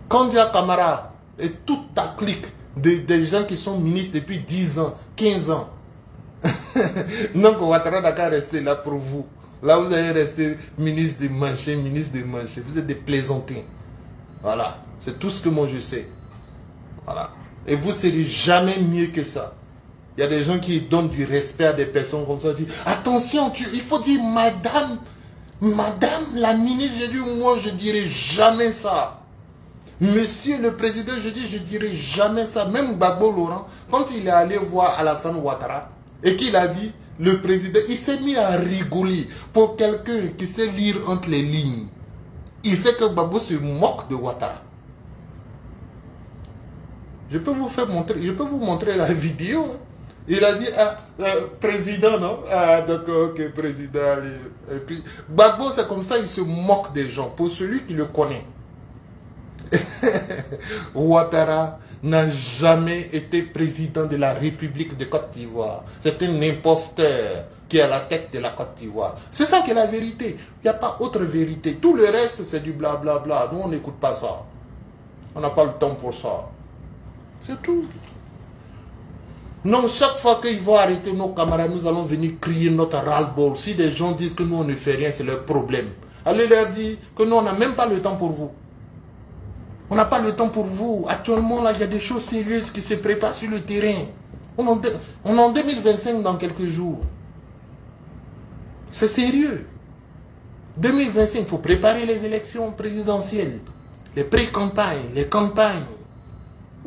[SPEAKER 1] Kandia Camara et toute ta clique des gens qui sont ministres depuis 10 ans, 15 ans. Donc, Ouattara n'a qu'à rester là pour vous. Là, vous allez rester ministre des manchés, ministre des manchés. Vous êtes des plaisantins. Voilà. C'est tout ce que moi, je sais. Voilà. Et vous ne serez jamais mieux que ça. Il y a des gens qui donnent du respect à des personnes comme ça. Disent, attention, il faut dire madame la ministre. J'ai dit, moi, je ne dirai jamais ça. Monsieur le président, je dis, je ne dirai jamais ça. Même Gbagbo Laurent, quand il est allé voir Alassane Ouattara et qu'il a dit, le président, il s'est mis à rigoler pour quelqu'un qui sait lire entre les lignes. Il sait que Gbagbo se moque de Ouattara. Je peux vous montrer la vidéo. Il a dit, président, non? Ah, d'accord, ok, président. Et puis, Gbagbo, c'est comme ça, il se moque des gens, pour celui qui le connaît. Ouattara n'a jamais été président de la République de Côte d'Ivoire. C'est un imposteur qui est à la tête de la Côte d'Ivoire. C'est ça qui est la vérité. Il n'y a pas autre vérité. Tout le reste, c'est du blablabla. Nous, on n'écoute pas ça. On n'a pas le temps pour ça. C'est tout. Non, chaque fois qu'ils vont arrêter nos camarades, nous allons venir crier notre ras-le-bol. Si des gens disent que nous, on ne fait rien, c'est leur problème. Allez leur dire que nous, on n'a même pas le temps pour vous. On n'a pas le temps pour vous. Actuellement, là, il y a des choses sérieuses qui se préparent sur le terrain. On est en 2025 dans quelques jours. C'est sérieux. 2025, il faut préparer les élections présidentielles. Les pré-campagnes, les campagnes.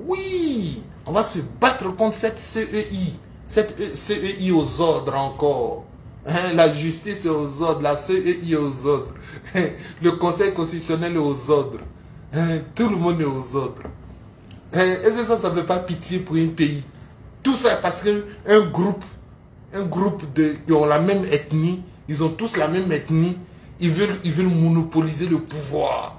[SPEAKER 1] Oui, on va se battre contre cette CEI. Cette CEI aux ordres encore. Hein, la justice est aux ordres, la CEI est aux ordres. Le Conseil constitutionnel est aux ordres. Hein, tout le monde est aux ordres. Hein, et ça ne fait pas pitié pour un pays. Tout ça parce qu'un groupe qui ont la même ethnie, ils ont tous la même ethnie, ils veulent monopoliser le pouvoir.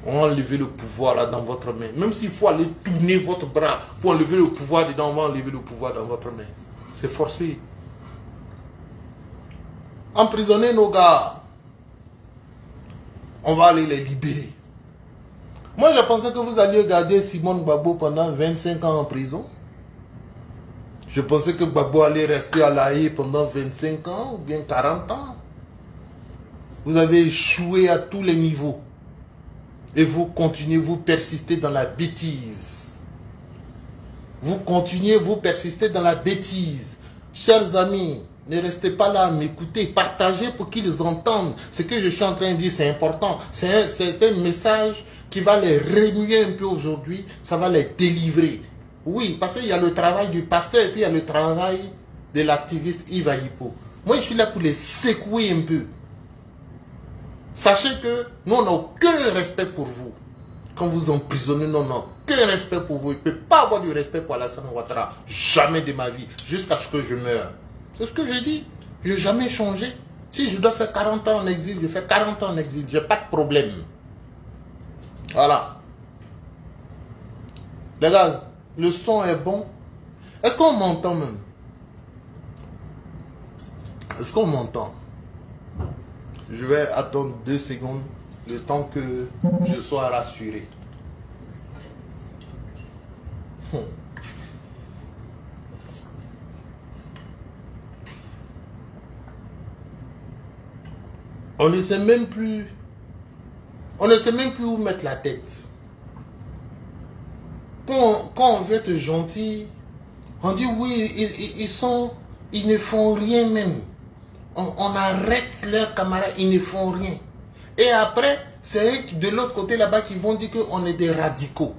[SPEAKER 1] On va enlever le pouvoir là dans votre main. Même s'il faut aller tourner votre bras pour enlever le pouvoir dedans, on va enlever le pouvoir dans votre main. C'est forcé. Emprisonner nos gars. On va aller les libérer. Moi, je pensais que vous alliez garder Simone Gbagbo pendant 25 ans en prison. Je pensais que Gbagbo allait rester à La Haye pendant 25 ans ou bien 40 ans. Vous avez échoué à tous les niveaux. Et vous continuez, vous persistez dans la bêtise. Vous continuez, vous persistez dans la bêtise. Chers amis, ne restez pas là à m'écouter. Partagez pour qu'ils entendent. Ce que je suis en train de dire, c'est important. C'est un message qui va les remuer un peu aujourd'hui. Ça va les délivrer. Oui, parce qu'il y a le travail du pasteur et puis il y a le travail de l'activiste Yves Ayipo. Moi, je suis là pour les secouer un peu. Sachez que nous, on n'a aucun respect pour vous. Quand vous emprisonnez, nous, on n'a aucun respect pour vous. Je ne peux pas avoir du respect pour Alassane Ouattara. Jamais de ma vie. Jusqu'à ce que je meure. C'est ce que je dis. Je n'ai jamais changé. Si je dois faire 40 ans en exil, je fais 40 ans en exil. Je n'ai pas de problème. Voilà. Les gars, le son est bon. Est-ce qu'on m'entend même? Est-ce qu'on m'entend? Je vais attendre 2 secondes, le temps que je sois rassuré. On ne sait même plus. On ne sait même plus où mettre la tête. Quand on veut être gentil, on dit oui, ils sont Ils ne font rien même. On arrête leurs camarades, ils ne font rien. Et après, c'est eux de l'autre côté là-bas qui vont dire qu'on est des radicaux.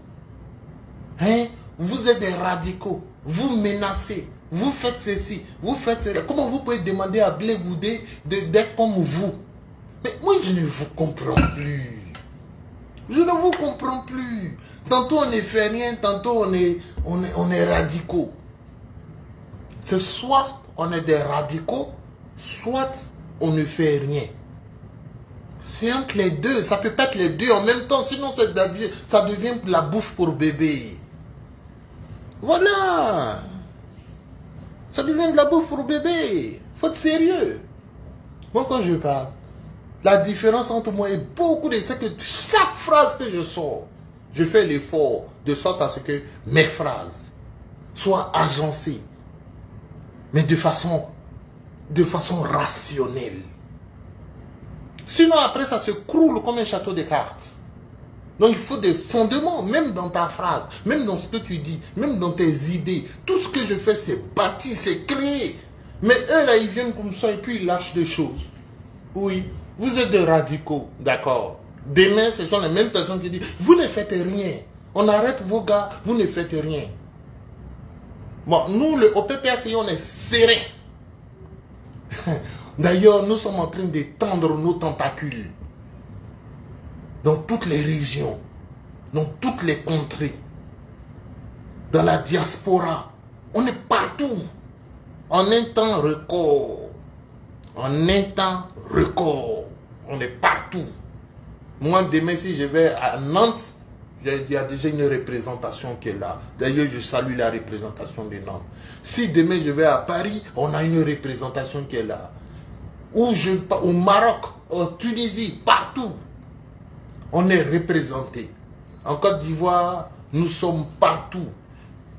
[SPEAKER 1] Hein? Vous êtes des radicaux. Vous menacez. Vous faites ceci. Vous faites cela. Comment vous pouvez demander à Blé Goudé d'être comme vous? Mais moi, je ne vous comprends plus. Je ne vous comprends plus. Tantôt on ne fait rien, tantôt on est radicaux. C'est soit on est des radicaux, soit on ne fait rien. C'est entre les deux. Ça peut pas être les deux en même temps. Sinon, ça devient de la bouffe pour bébé. Voilà. Ça devient de la bouffe pour bébé. Faut être sérieux. Moi, quand je parle, la différence entre moi et beaucoup de... C'est que chaque phrase que je sors, je fais l'effort de sorte à ce que mes phrases soient agencées. Mais de façon rationnelle. Sinon, après, ça se croule comme un château de cartes. Donc, il faut des fondements, même dans ta phrase, même dans ce que tu dis, même dans tes idées. Tout ce que je fais, c'est bâti, c'est créé. Mais eux, là, ils viennent comme ça et puis ils lâchent des choses. Oui, vous êtes des radicaux, d'accord. Demain, ce sont les mêmes personnes qui disent, vous ne faites rien. On arrête vos gars, vous ne faites rien. Bon, nous, au PPACI, on est serein. D'ailleurs, nous sommes en train d'étendre nos tentacules dans toutes les régions, dans toutes les contrées, dans la diaspora. On est partout. En un temps record. En un temps record. On est partout. Moi, demain, si je vais à Nantes, il y a déjà une représentation qui est là. D'ailleurs, je salue la représentation de Nantes. Si demain, je vais à Paris, on a une représentation qui est là. Au Maroc, en Tunisie, partout. On est représenté. En Côte d'Ivoire, nous sommes partout.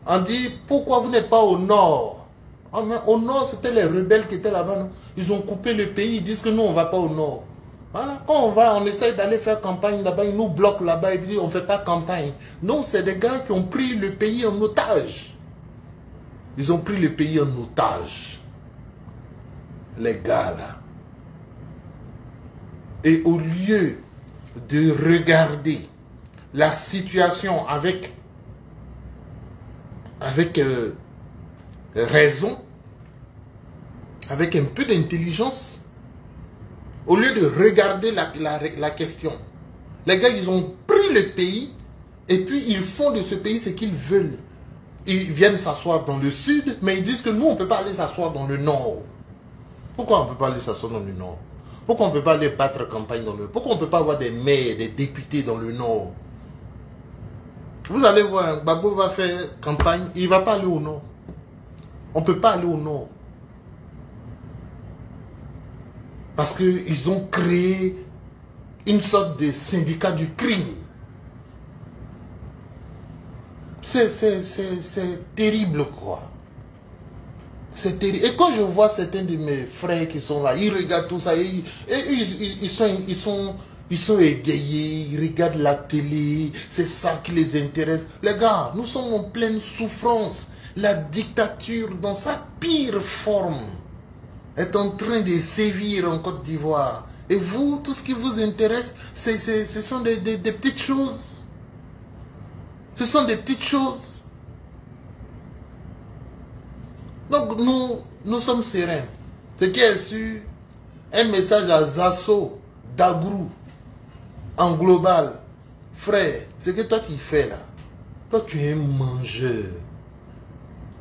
[SPEAKER 1] On dit, pourquoi vous n'êtes pas au nord? Oh, mais au nord, c'était les rebelles qui étaient là-bas. Ils ont coupé le pays, ils disent que nous, on ne va pas au nord. Voilà. Quand on essaye d'aller faire campagne là-bas, ils nous bloquent là-bas, ils disent, on ne fait pas campagne. Non, c'est des gars qui ont pris le pays en otage. Ils ont pris le pays en otage. Les gars là. Et au lieu de regarder la situation avec raison, avec un peu d'intelligence, au lieu de regarder la question, les gars, ils ont pris le pays et puis ils font de ce pays ce qu'ils veulent. Ils viennent s'asseoir dans le sud, mais ils disent que nous, on ne peut pas aller s'asseoir dans le nord. Pourquoi on ne peut pas aller s'asseoir dans le nord? Pourquoi on ne peut pas aller battre campagne dans le nord? Pourquoi on ne peut pas avoir des maires, des députés dans le nord? Vous allez voir, Gbagbo va faire campagne, il ne va pas aller au nord. On ne peut pas aller au nord. Parce qu'ils ont créé une sorte de syndicat du crime. C'est terrible, quoi. C'est terrible. Et quand je vois certains de mes frères qui sont là, ils regardent tout ça, et ils sont égayés, ils regardent la télé, c'est ça qui les intéresse. Les gars, nous sommes en pleine souffrance. La dictature dans sa pire forme est en train de sévir en Côte d'Ivoire. Et vous, tout ce qui vous intéresse, ce sont des petites choses. Ce sont des petites choses. Donc nous sommes sereins. Ce qui est sûr, un message à Zasso, Dagrou, en global. Frère, ce que toi tu fais là, toi tu es un mangeur.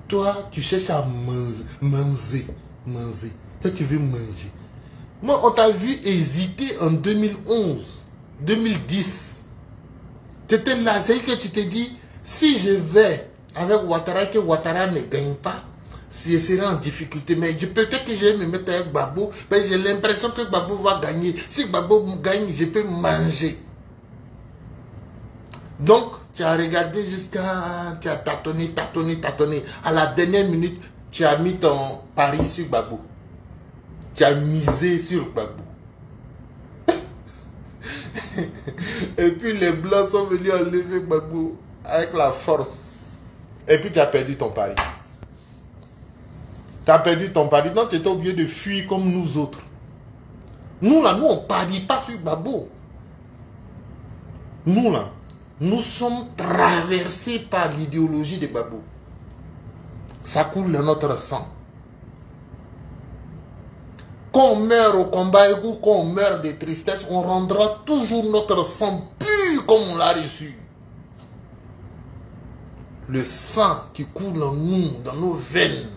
[SPEAKER 1] Toi tu cherches à manger. Toi tu veux manger. Moi on t'a vu hésiter en 2011, 2010. Tu étais là, c'est que tu te dis, si je vais avec Ouattara, que Ouattara ne gagne pas, je serai en difficulté. Mais peut-être que je vais me mettre avec Gbagbo, mais j'ai l'impression que Gbagbo va gagner. Si Gbagbo gagne, je peux manger. Donc, tu as regardé jusqu'à... Tu as tâtonné. À la dernière minute, tu as mis ton pari sur Gbagbo. Tu as misé sur Gbagbo. Et puis les Blancs sont venus enlever Gbagbo avec la force. Et puis tu as perdu ton pari. Tu as perdu ton pari. Donc, tu étais obligé de fuir comme nous autres. Nous, là, nous, on ne parie pas sur Gbagbo. Nous, là, nous sommes traversés par l'idéologie de Gbagbo. Ça coule dans notre sang. Quand on meurt au combat ou quand on meurt de tristesse, on rendra toujours notre sang pur comme on l'a reçu. Le sang qui coule en nous, dans nos veines,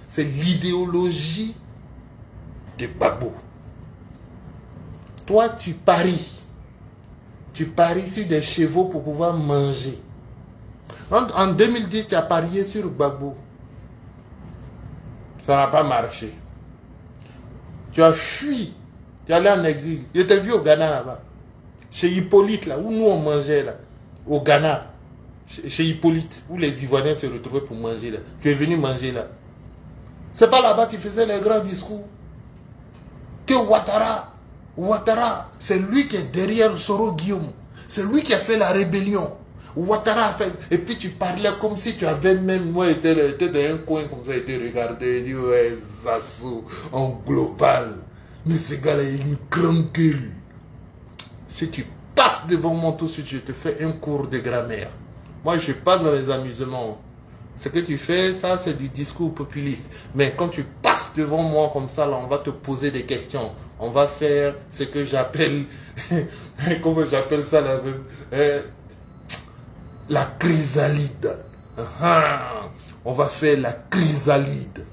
[SPEAKER 1] c'est l'idéologie de Gbagbo. Toi, tu paries. Tu paries sur des chevaux pour pouvoir manger. En 2010, tu as parié sur Gbagbo. Ça n'a pas marché. Tu as fui. Tu es allé en exil. Je t'ai vu au Ghana là-bas. Chez Hippolyte, là, où nous on mangeait, là. Au Ghana. Chez Hippolyte, où les Ivoiriens se retrouvaient pour manger, là. Tu es venu manger, là. C'est pas là-bas que tu faisais les grands discours. Que Ouattara, c'est lui qui est derrière Soro Guillaume. C'est lui qui a fait la rébellion. Ouattara a fait... Et puis tu parlais comme si tu avais même... Moi, j'étais dans un coin comme ça, j'étais regardé, dit ouais, Zasso, en global. Mais ce gars-là, il est une grande gueule. Si tu passes devant moi tout de suite, je te fais un cours de grammaire. Moi, je ne suis pas dans les amusements. Ce que tu fais, ça, c'est du discours populiste. Mais quand tu passes devant moi comme ça, là, on va te poser des questions. On va faire ce que j'appelle... comment j'appelle ça, là, la chrysalide. On va faire la chrysalide.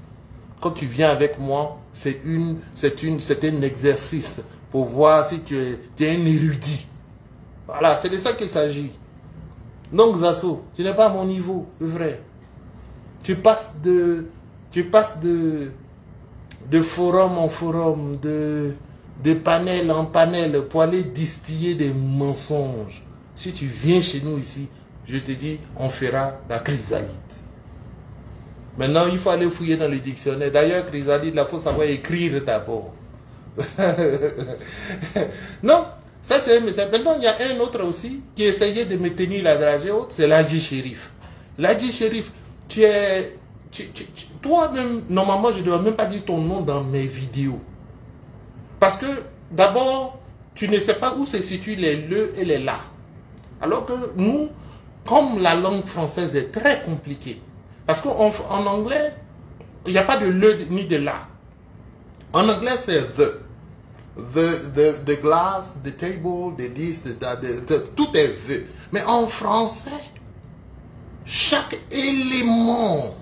[SPEAKER 1] Quand tu viens avec moi, c'est un exercice pour voir si tu es un érudit. Voilà, c'est de ça qu'il s'agit. Donc, Zasso, tu n'es pas à mon niveau, vrai. Tu passes de forum en forum, de panel en panel pour aller distiller des mensonges. Si tu viens chez nous ici, je te dis, on fera la chrysalide. Maintenant, il faut aller fouiller dans le dictionnaire. D'ailleurs, chrysalide, il faut savoir écrire d'abord. Non, ça c'est un message. Maintenant, il y a un autre aussi qui essayait de me tenir la dragée haute, c'est l'Adji Chérif. L'Adji Chérif, toi-même, normalement, je ne dois même pas dire ton nom dans mes vidéos. Parce que, d'abord, tu ne sais pas où se situent les le et les la. Alors que nous, comme la langue française est très compliquée, parce qu'en anglais, il n'y a pas de le ni de la. En anglais, c'est the. The glass, the table, the this, the that, tout est the. Mais en français, chaque élément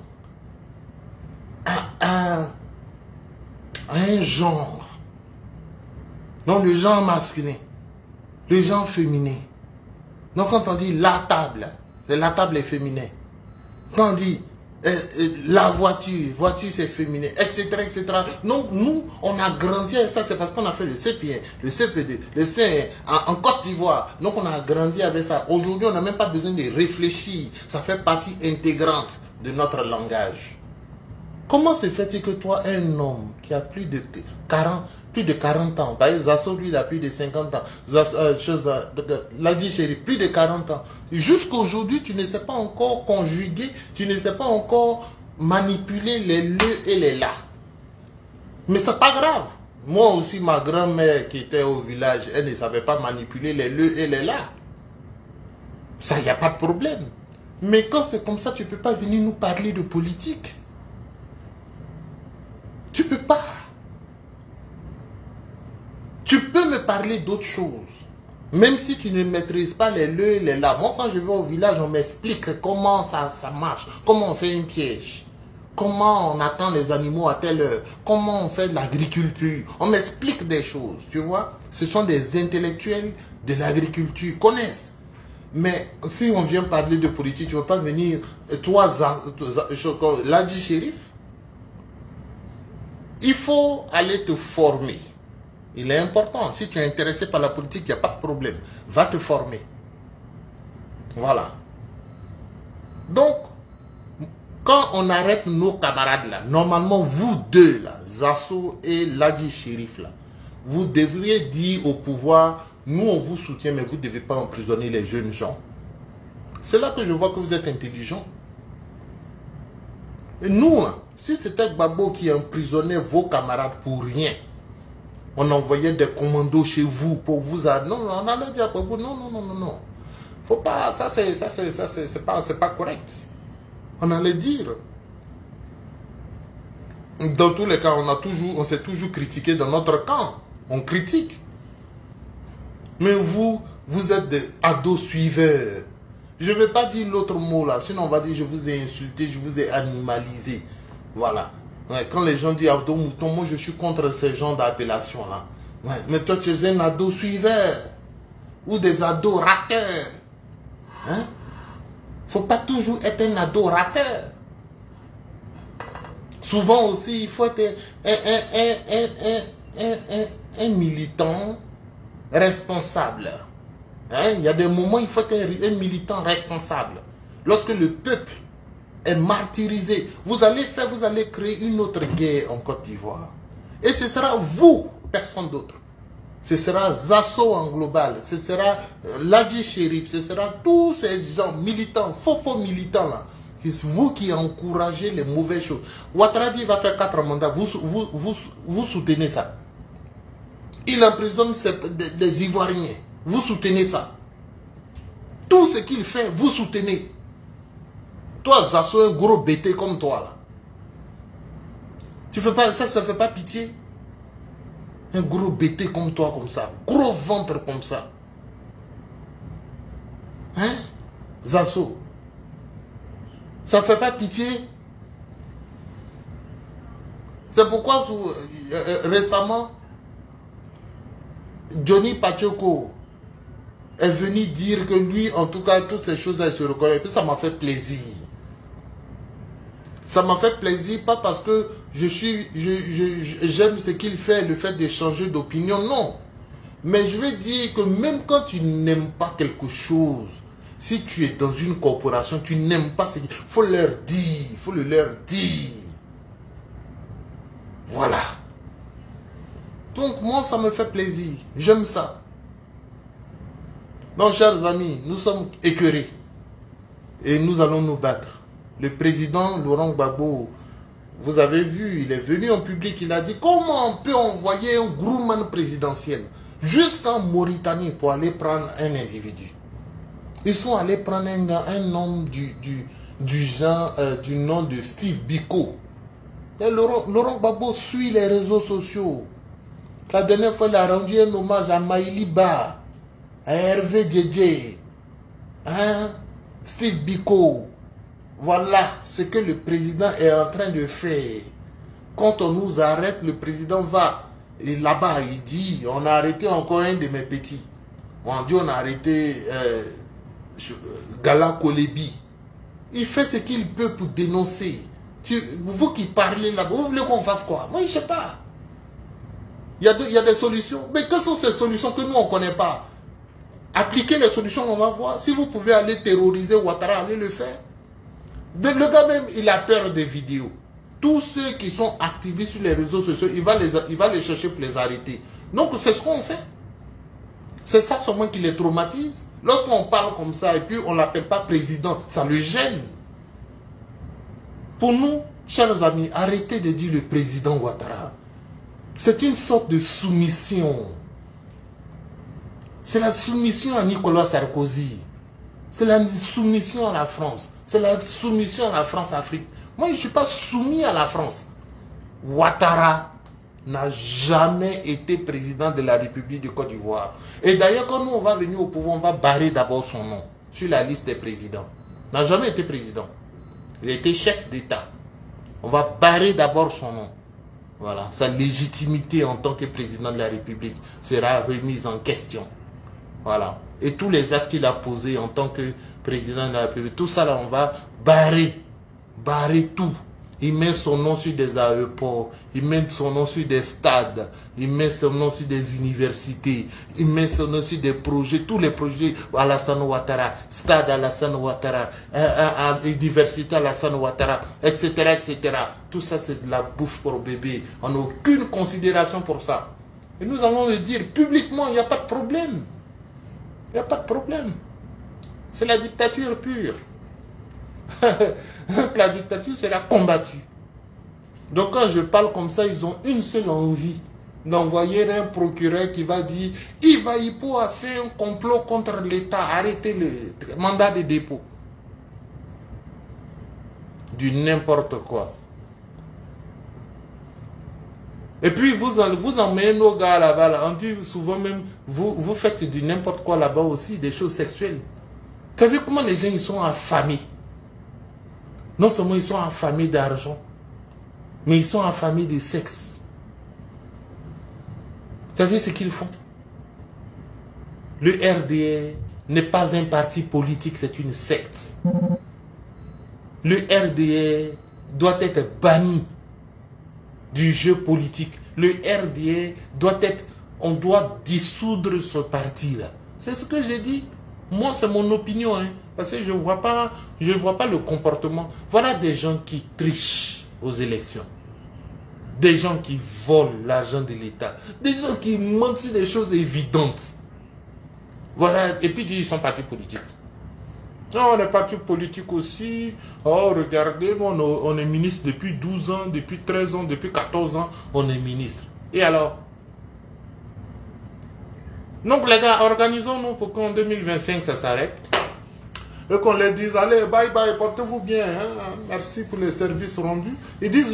[SPEAKER 1] a un genre. Donc le genre masculin, le genre féminin. Donc quand on dit la table, c'est la table est féminin. Quand on dit la voiture c'est féminin, etc., etc. Donc nous, on a grandi avec ça, c'est parce qu'on a fait le CP1, le CP2, le C1 en Côte d'Ivoire. Donc on a grandi avec ça. Aujourd'hui, on n'a même pas besoin de réfléchir. Ça fait partie intégrante de notre langage. Comment se fait-il que toi, un homme qui a plus de 40 ans, par exemple, Zasso, lui, il a plus de 50 ans, L'Adji Chérif, plus de 40 ans, jusqu'aujourd'hui, tu ne sais pas encore conjuguer, tu ne sais pas encore manipuler les le et les la. Mais c'est pas grave. Moi aussi, ma grand-mère qui était au village, elle ne savait pas manipuler les le et les la. Ça, il n'y a pas de problème. Mais quand c'est comme ça, tu ne peux pas venir nous parler de politique. Tu peux pas. Tu peux me parler d'autres choses. Même si tu ne maîtrises pas les le et les la. Moi, quand je vais au village, on m'explique comment ça marche. Comment on fait un piège. Comment on attend les animaux à telle heure. Comment on fait de l'agriculture. On m'explique des choses, tu vois. Ce sont des intellectuels de l'agriculture. Ils connaissent. Mais si on vient parler de politique, tu ne vas pas venir... Toi, L'Adji Chérif, il faut aller te former. Il est important. Si tu es intéressé par la politique, il n'y a pas de problème. Va te former. Voilà. Donc, quand on arrête nos camarades là, normalement, vous deux là, Zasso et L'Adji Chérif là, vous devriez dire au pouvoir, nous on vous soutient, mais vous ne devez pas emprisonner les jeunes gens. C'est là que je vois que vous êtes intelligents. Et nous, là, si c'était Gbagbo qui emprisonnait vos camarades pour rien, on envoyait des commandos chez vous pour vous... Non, on allait dire à Gbagbo, non, non, non, non, non. Faut pas, ça c'est pas correct. On allait dire. Dans tous les cas, on s'est toujours critiqué dans notre camp. On critique. Mais vous êtes des ados suiveurs. Je ne vais pas dire l'autre mot là, sinon on va dire je vous ai insulté, je vous ai animalisé. Voilà. Ouais, quand les gens disent ado mouton, moi je suis contre ces genres d'appellation là. Ouais, mais toi tu es un ado suiveur. Ou des ados rateurs. Hein? Faut pas toujours être un ado rateur. Souvent aussi, il faut être un militant responsable. Hein? Il y a des moments où il faut être un militant responsable. Lorsque le peuple est martyrisé, vous allez créer une autre guerre en Côte d'Ivoire. Et ce sera vous, personne d'autre. Ce sera Zasso en global, ce sera Ladji Chérif, ce sera tous ces gens militants, faux militants là. C'est vous qui encouragez les mauvaises choses. Ouattara dit va faire 4 mandats, vous soutenez ça. Il emprisonne des Ivoiriens, vous soutenez ça. Tout ce qu'il fait, vous soutenez. Toi, Zasso, un gros bêté comme toi là. Tu fais pas, ça ne fait pas pitié. Un gros bêté comme toi, comme ça. Gros ventre comme ça. Hein? Zasso. Ça ne fait pas pitié. C'est pourquoi récemment, Johnny Pacheco est venu dire que lui, en tout cas, toutes ces choses-là, il se reconnaît. Et puis ça m'a fait plaisir. Ça m'a fait plaisir, pas parce que j'aime ce qu'il fait, le fait de changer d'opinion, non. Mais je veux dire que même quand tu n'aimes pas quelque chose, si tu es dans une corporation, tu n'aimes pas ce qu'il faut leur dire, il faut le leur dire. Voilà. Donc moi, ça me fait plaisir. J'aime ça. Donc, chers amis, nous sommes écœurés. Et nous allons nous battre. Le président Laurent Gbagbo, vous avez vu, il est venu en public, il a dit comment on peut envoyer un groupement présidentiel jusqu'en Mauritanie pour aller prendre un individu. Ils sont allés prendre un homme du genre, du nom de Steve Biko. Et Laurent Gbagbo suit les réseaux sociaux. La dernière fois, il a rendu un hommage à Maïli Ba, à Hervé Djedje, hein? Steve Biko. Voilà ce que le président est en train de faire. Quand on nous arrête, le président va là-bas, il dit, on a arrêté encore un de mes petits. On dit, on a arrêté Gala Kolebi. Il fait ce qu'il peut pour dénoncer. Vous qui parlez là-bas, vous voulez qu'on fasse quoi? Moi, je ne sais pas. Il y a des solutions. Mais quelles sont ces solutions que nous, on ne connaît pas? Appliquez les solutions, on va voir. Si vous pouvez aller terroriser Ouattara, allez le faire. Le gars même, il a peur des vidéos. Tous ceux qui sont activistes sur les réseaux sociaux, il va les chercher pour les arrêter. Donc, c'est ce qu'on fait. C'est ça seulement qui les traumatise. Lorsqu'on parle comme ça et puis on ne l'appelle pas président, ça le gêne. Pour nous, chers amis, arrêtez de dire le président Ouattara. C'est une sorte de soumission. C'est la soumission à Nicolas Sarkozy. C'est la soumission à la France. C'est la soumission à la France-Afrique. Moi, je ne suis pas soumis à la France. Ouattara n'a jamais été président de la République de Côte d'Ivoire. Et d'ailleurs, quand nous, on va venir au pouvoir, on va barrer d'abord son nom sur la liste des présidents. Il n'a jamais été président. Il a été chef d'État. On va barrer d'abord son nom. Voilà. Sa légitimité en tant que président de la République sera remise en question. Voilà. Et tous les actes qu'il a posés en tant que président de la République, tout ça là, on va barrer tout. Il met son nom sur des aéroports, il met son nom sur des stades, il met son nom sur des universités, il met son nom sur des projets, tous les projets Alassane Ouattara, stade Alassane Ouattara, université Alassane Ouattara, etc., etc. Tout ça, c'est de la bouffe pour bébé. On n'a aucune considération pour ça. Et nous allons le dire publiquement, il n'y a pas de problème. Il n'y a pas de problème. C'est la dictature pure. La dictature sera combattue. Donc quand je parle comme ça, ils ont une seule envie, d'envoyer un procureur qui va dire « Iva Hippo a fait un complot contre l'État, arrêtez le mandat de dépôt. » Du n'importe quoi. Et puis vous emmenez nos gars là-bas, là, on dit souvent même, vous faites du n'importe quoi là-bas aussi, des choses sexuelles. Tu as vu comment les gens ils sont affamés? Non seulement ils sont affamés d'argent, mais ils sont affamés de sexe. Tu as vu ce qu'ils font? Le RDR n'est pas un parti politique, c'est une secte. Le RDR doit être banni du jeu politique. Le RDR doit être... On doit dissoudre ce parti-là. C'est ce que j'ai dit. Moi, c'est mon opinion. Hein, parce que je ne vois pas le comportement. Voilà des gens qui trichent aux élections. Des gens qui volent l'argent de l'État. Des gens qui mentent sur des choses évidentes. Voilà. Et puis, ils sont partis politiques. Non, on est parti politique aussi. Oh, regardez, nous, on est ministre depuis 12 ans, depuis 13 ans, depuis 14 ans, on est ministre. Et alors? Donc, les gars, organisons-nous pour qu'en 2025, ça s'arrête. Et qu'on leur dise, allez, bye bye, portez-vous bien. Hein, merci pour les services rendus. Ils disent,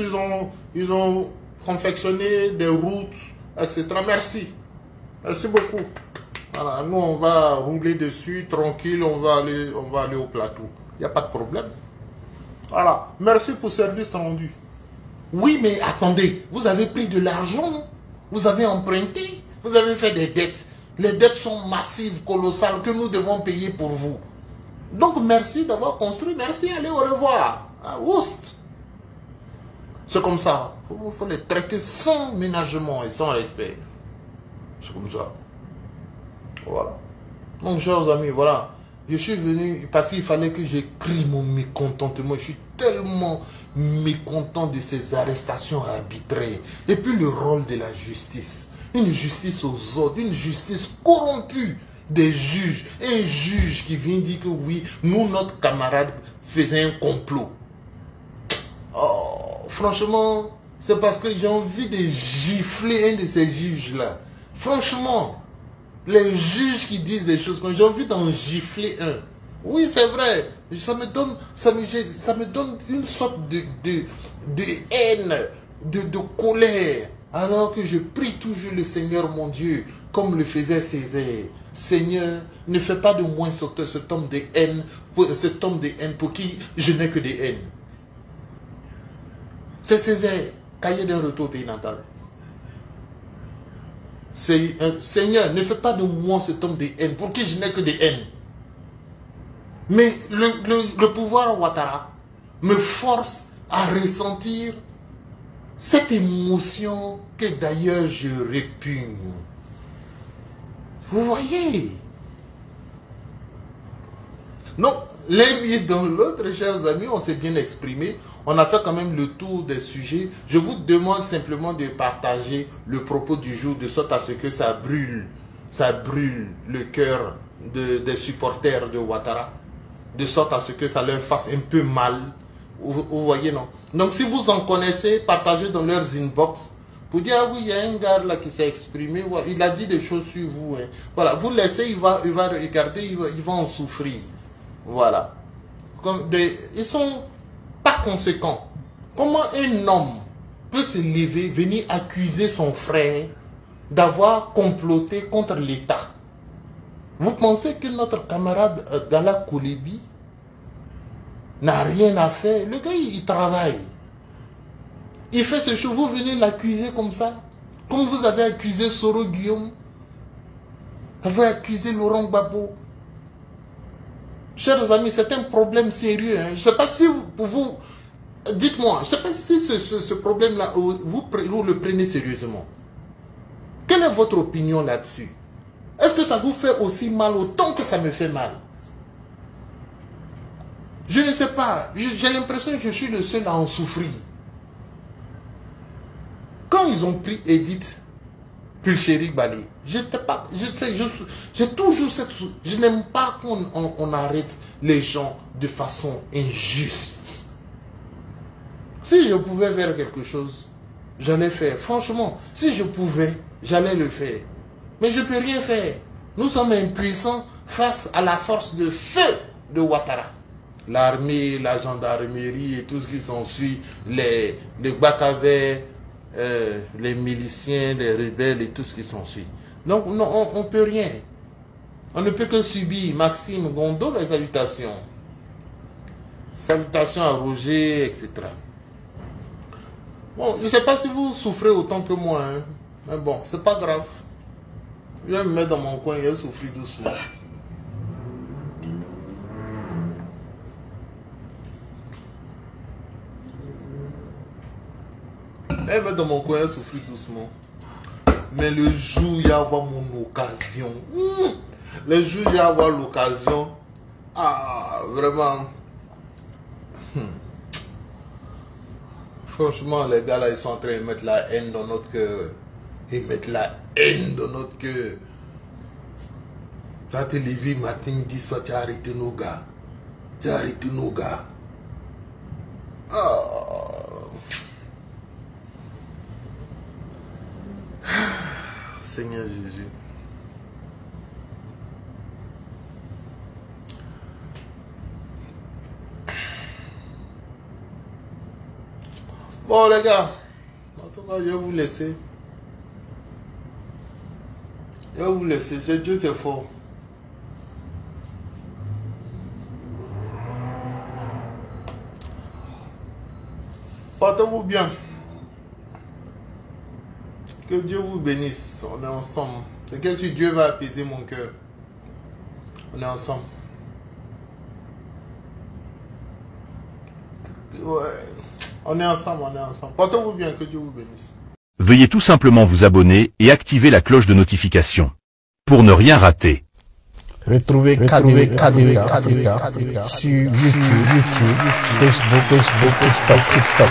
[SPEAKER 1] ils ont confectionné des routes, etc. Merci. Merci beaucoup. Voilà, nous on va rouler dessus, tranquille, on va aller au plateau. Il n'y a pas de problème. Voilà, merci pour service rendu. Oui, mais attendez, vous avez pris de l'argent, vous avez emprunté, vous avez fait des dettes. Les dettes sont massives, colossales, que nous devons payer pour vous. Donc merci d'avoir construit, merci, allez, au revoir. À Oust. C'est comme ça, il faut les traiter sans ménagement et sans respect. C'est comme ça. Voilà. Donc, chers amis, voilà. Je suis venu parce qu'il fallait que j'écris mon mécontentement. Je suis tellement mécontent de ces arrestations arbitraires. Et puis le rôle de la justice. Une justice aux ordres, une justice corrompue des juges. Un juge qui vient dire que oui, nous, notre camarade, faisait un complot. Oh, franchement, c'est parce que j'ai envie de gifler un de ces juges-là. Franchement. Les juges qui disent des choses, j'ai envie d'en gifler un. Oui, c'est vrai. Ça me donne une sorte de haine, de colère. Alors que je prie toujours le Seigneur, mon Dieu, comme le faisait Césaire. Seigneur, ne fais pas de moi cet homme de haine, pour qui je n'ai que des haines. C'est Césaire, cahier d'un retour au pays natal. Seigneur, ne fais pas de moi cet homme de haine, pour qui je n'ai que des haines. Mais le pouvoir Ouattara me force à ressentir cette émotion que d'ailleurs je répugne. Vous voyez? Non, l'un mis dans l'autre, chers amis, on s'est bien exprimé. On a fait quand même le tour des sujets. Je vous demande simplement de partager le propos du jour de sorte à ce que ça brûle le cœur des supporters de Ouattara. De sorte à ce que ça leur fasse un peu mal. Vous voyez, non? Donc si vous en connaissez, partagez dans leurs inbox. Pour dire, ah oui, il y a un gars là qui s'est exprimé. Il a dit des choses sur vous. Hein. Voilà, vous laissez, il va regarder, il va en souffrir. Voilà. Ils sont pas conséquents. Comment un homme peut se lever, venir accuser son frère d'avoir comploté contre l'État? Vous pensez que notre camarade Gala Koulibi n'a rien à faire? Le gars, il travaille. Il fait ce choses, vous venez l'accuser comme ça. Comme vous avez accusé Soro Guillaume. Vous avez accusé Laurent Gbagbo. Chers amis, c'est un problème sérieux. Hein. Je ne sais pas si vous... Dites-moi, je ne sais pas si ce problème-là, vous le prenez sérieusement. Quelle est votre opinion là-dessus? Est-ce que ça vous fait aussi mal autant que ça me fait mal? Je ne sais pas. J'ai l'impression que je suis le seul à en souffrir. Quand ils ont pris Edith Pulchéry Bali. J'ai toujours cette... Je n'aime pas qu'on arrête les gens de façon injuste. Si je pouvais faire quelque chose, j'allais faire. Franchement, si je pouvais, j'allais le faire. Mais je ne peux rien faire. Nous sommes impuissants face à la force de feu de Ouattara. L'armée, la gendarmerie et tout ce qui s'ensuit, les Bakavers, les miliciens, les rebelles et tout ce qui s'ensuit. Donc non, on ne peut rien. On ne peut que subir. Maxime Gondo, mes salutations. Salutations à Roger, etc. Bon, je ne sais pas si vous souffrez autant que moi, hein. Mais bon, c'est pas grave. Je vais me mettre dans mon coin et je vais souffrir doucement. Elle met dans mon coin, elle souffrit doucement. Mais le jour où il y a avoir mon occasion, le jour où il y a avoir l'occasion, ah, vraiment. Franchement, les gars là, ils sont en train de mettre la haine dans notre cœur. Ils mettent la haine dans notre cœur. Tu as te levé matin, dit soit tu as arrêté nos gars. Tu as arrêté nos gars. Oh. Seigneur Jésus. Bon les gars, en tout cas je vais vous laisser. Je vais vous laisser, c'est Dieu qui est fort. Portez-vous bien. Que Dieu vous bénisse. On est ensemble. C'est que si Dieu va apaiser mon cœur. On est ensemble. Ouais. On est ensemble, on est ensemble. Portez-vous bien, que Dieu vous bénisse.
[SPEAKER 2] Veuillez tout simplement vous abonner et activer la cloche de notification pour ne rien rater.
[SPEAKER 3] Retrouvez KDV Africa sur YouTube, Facebook, TikTok.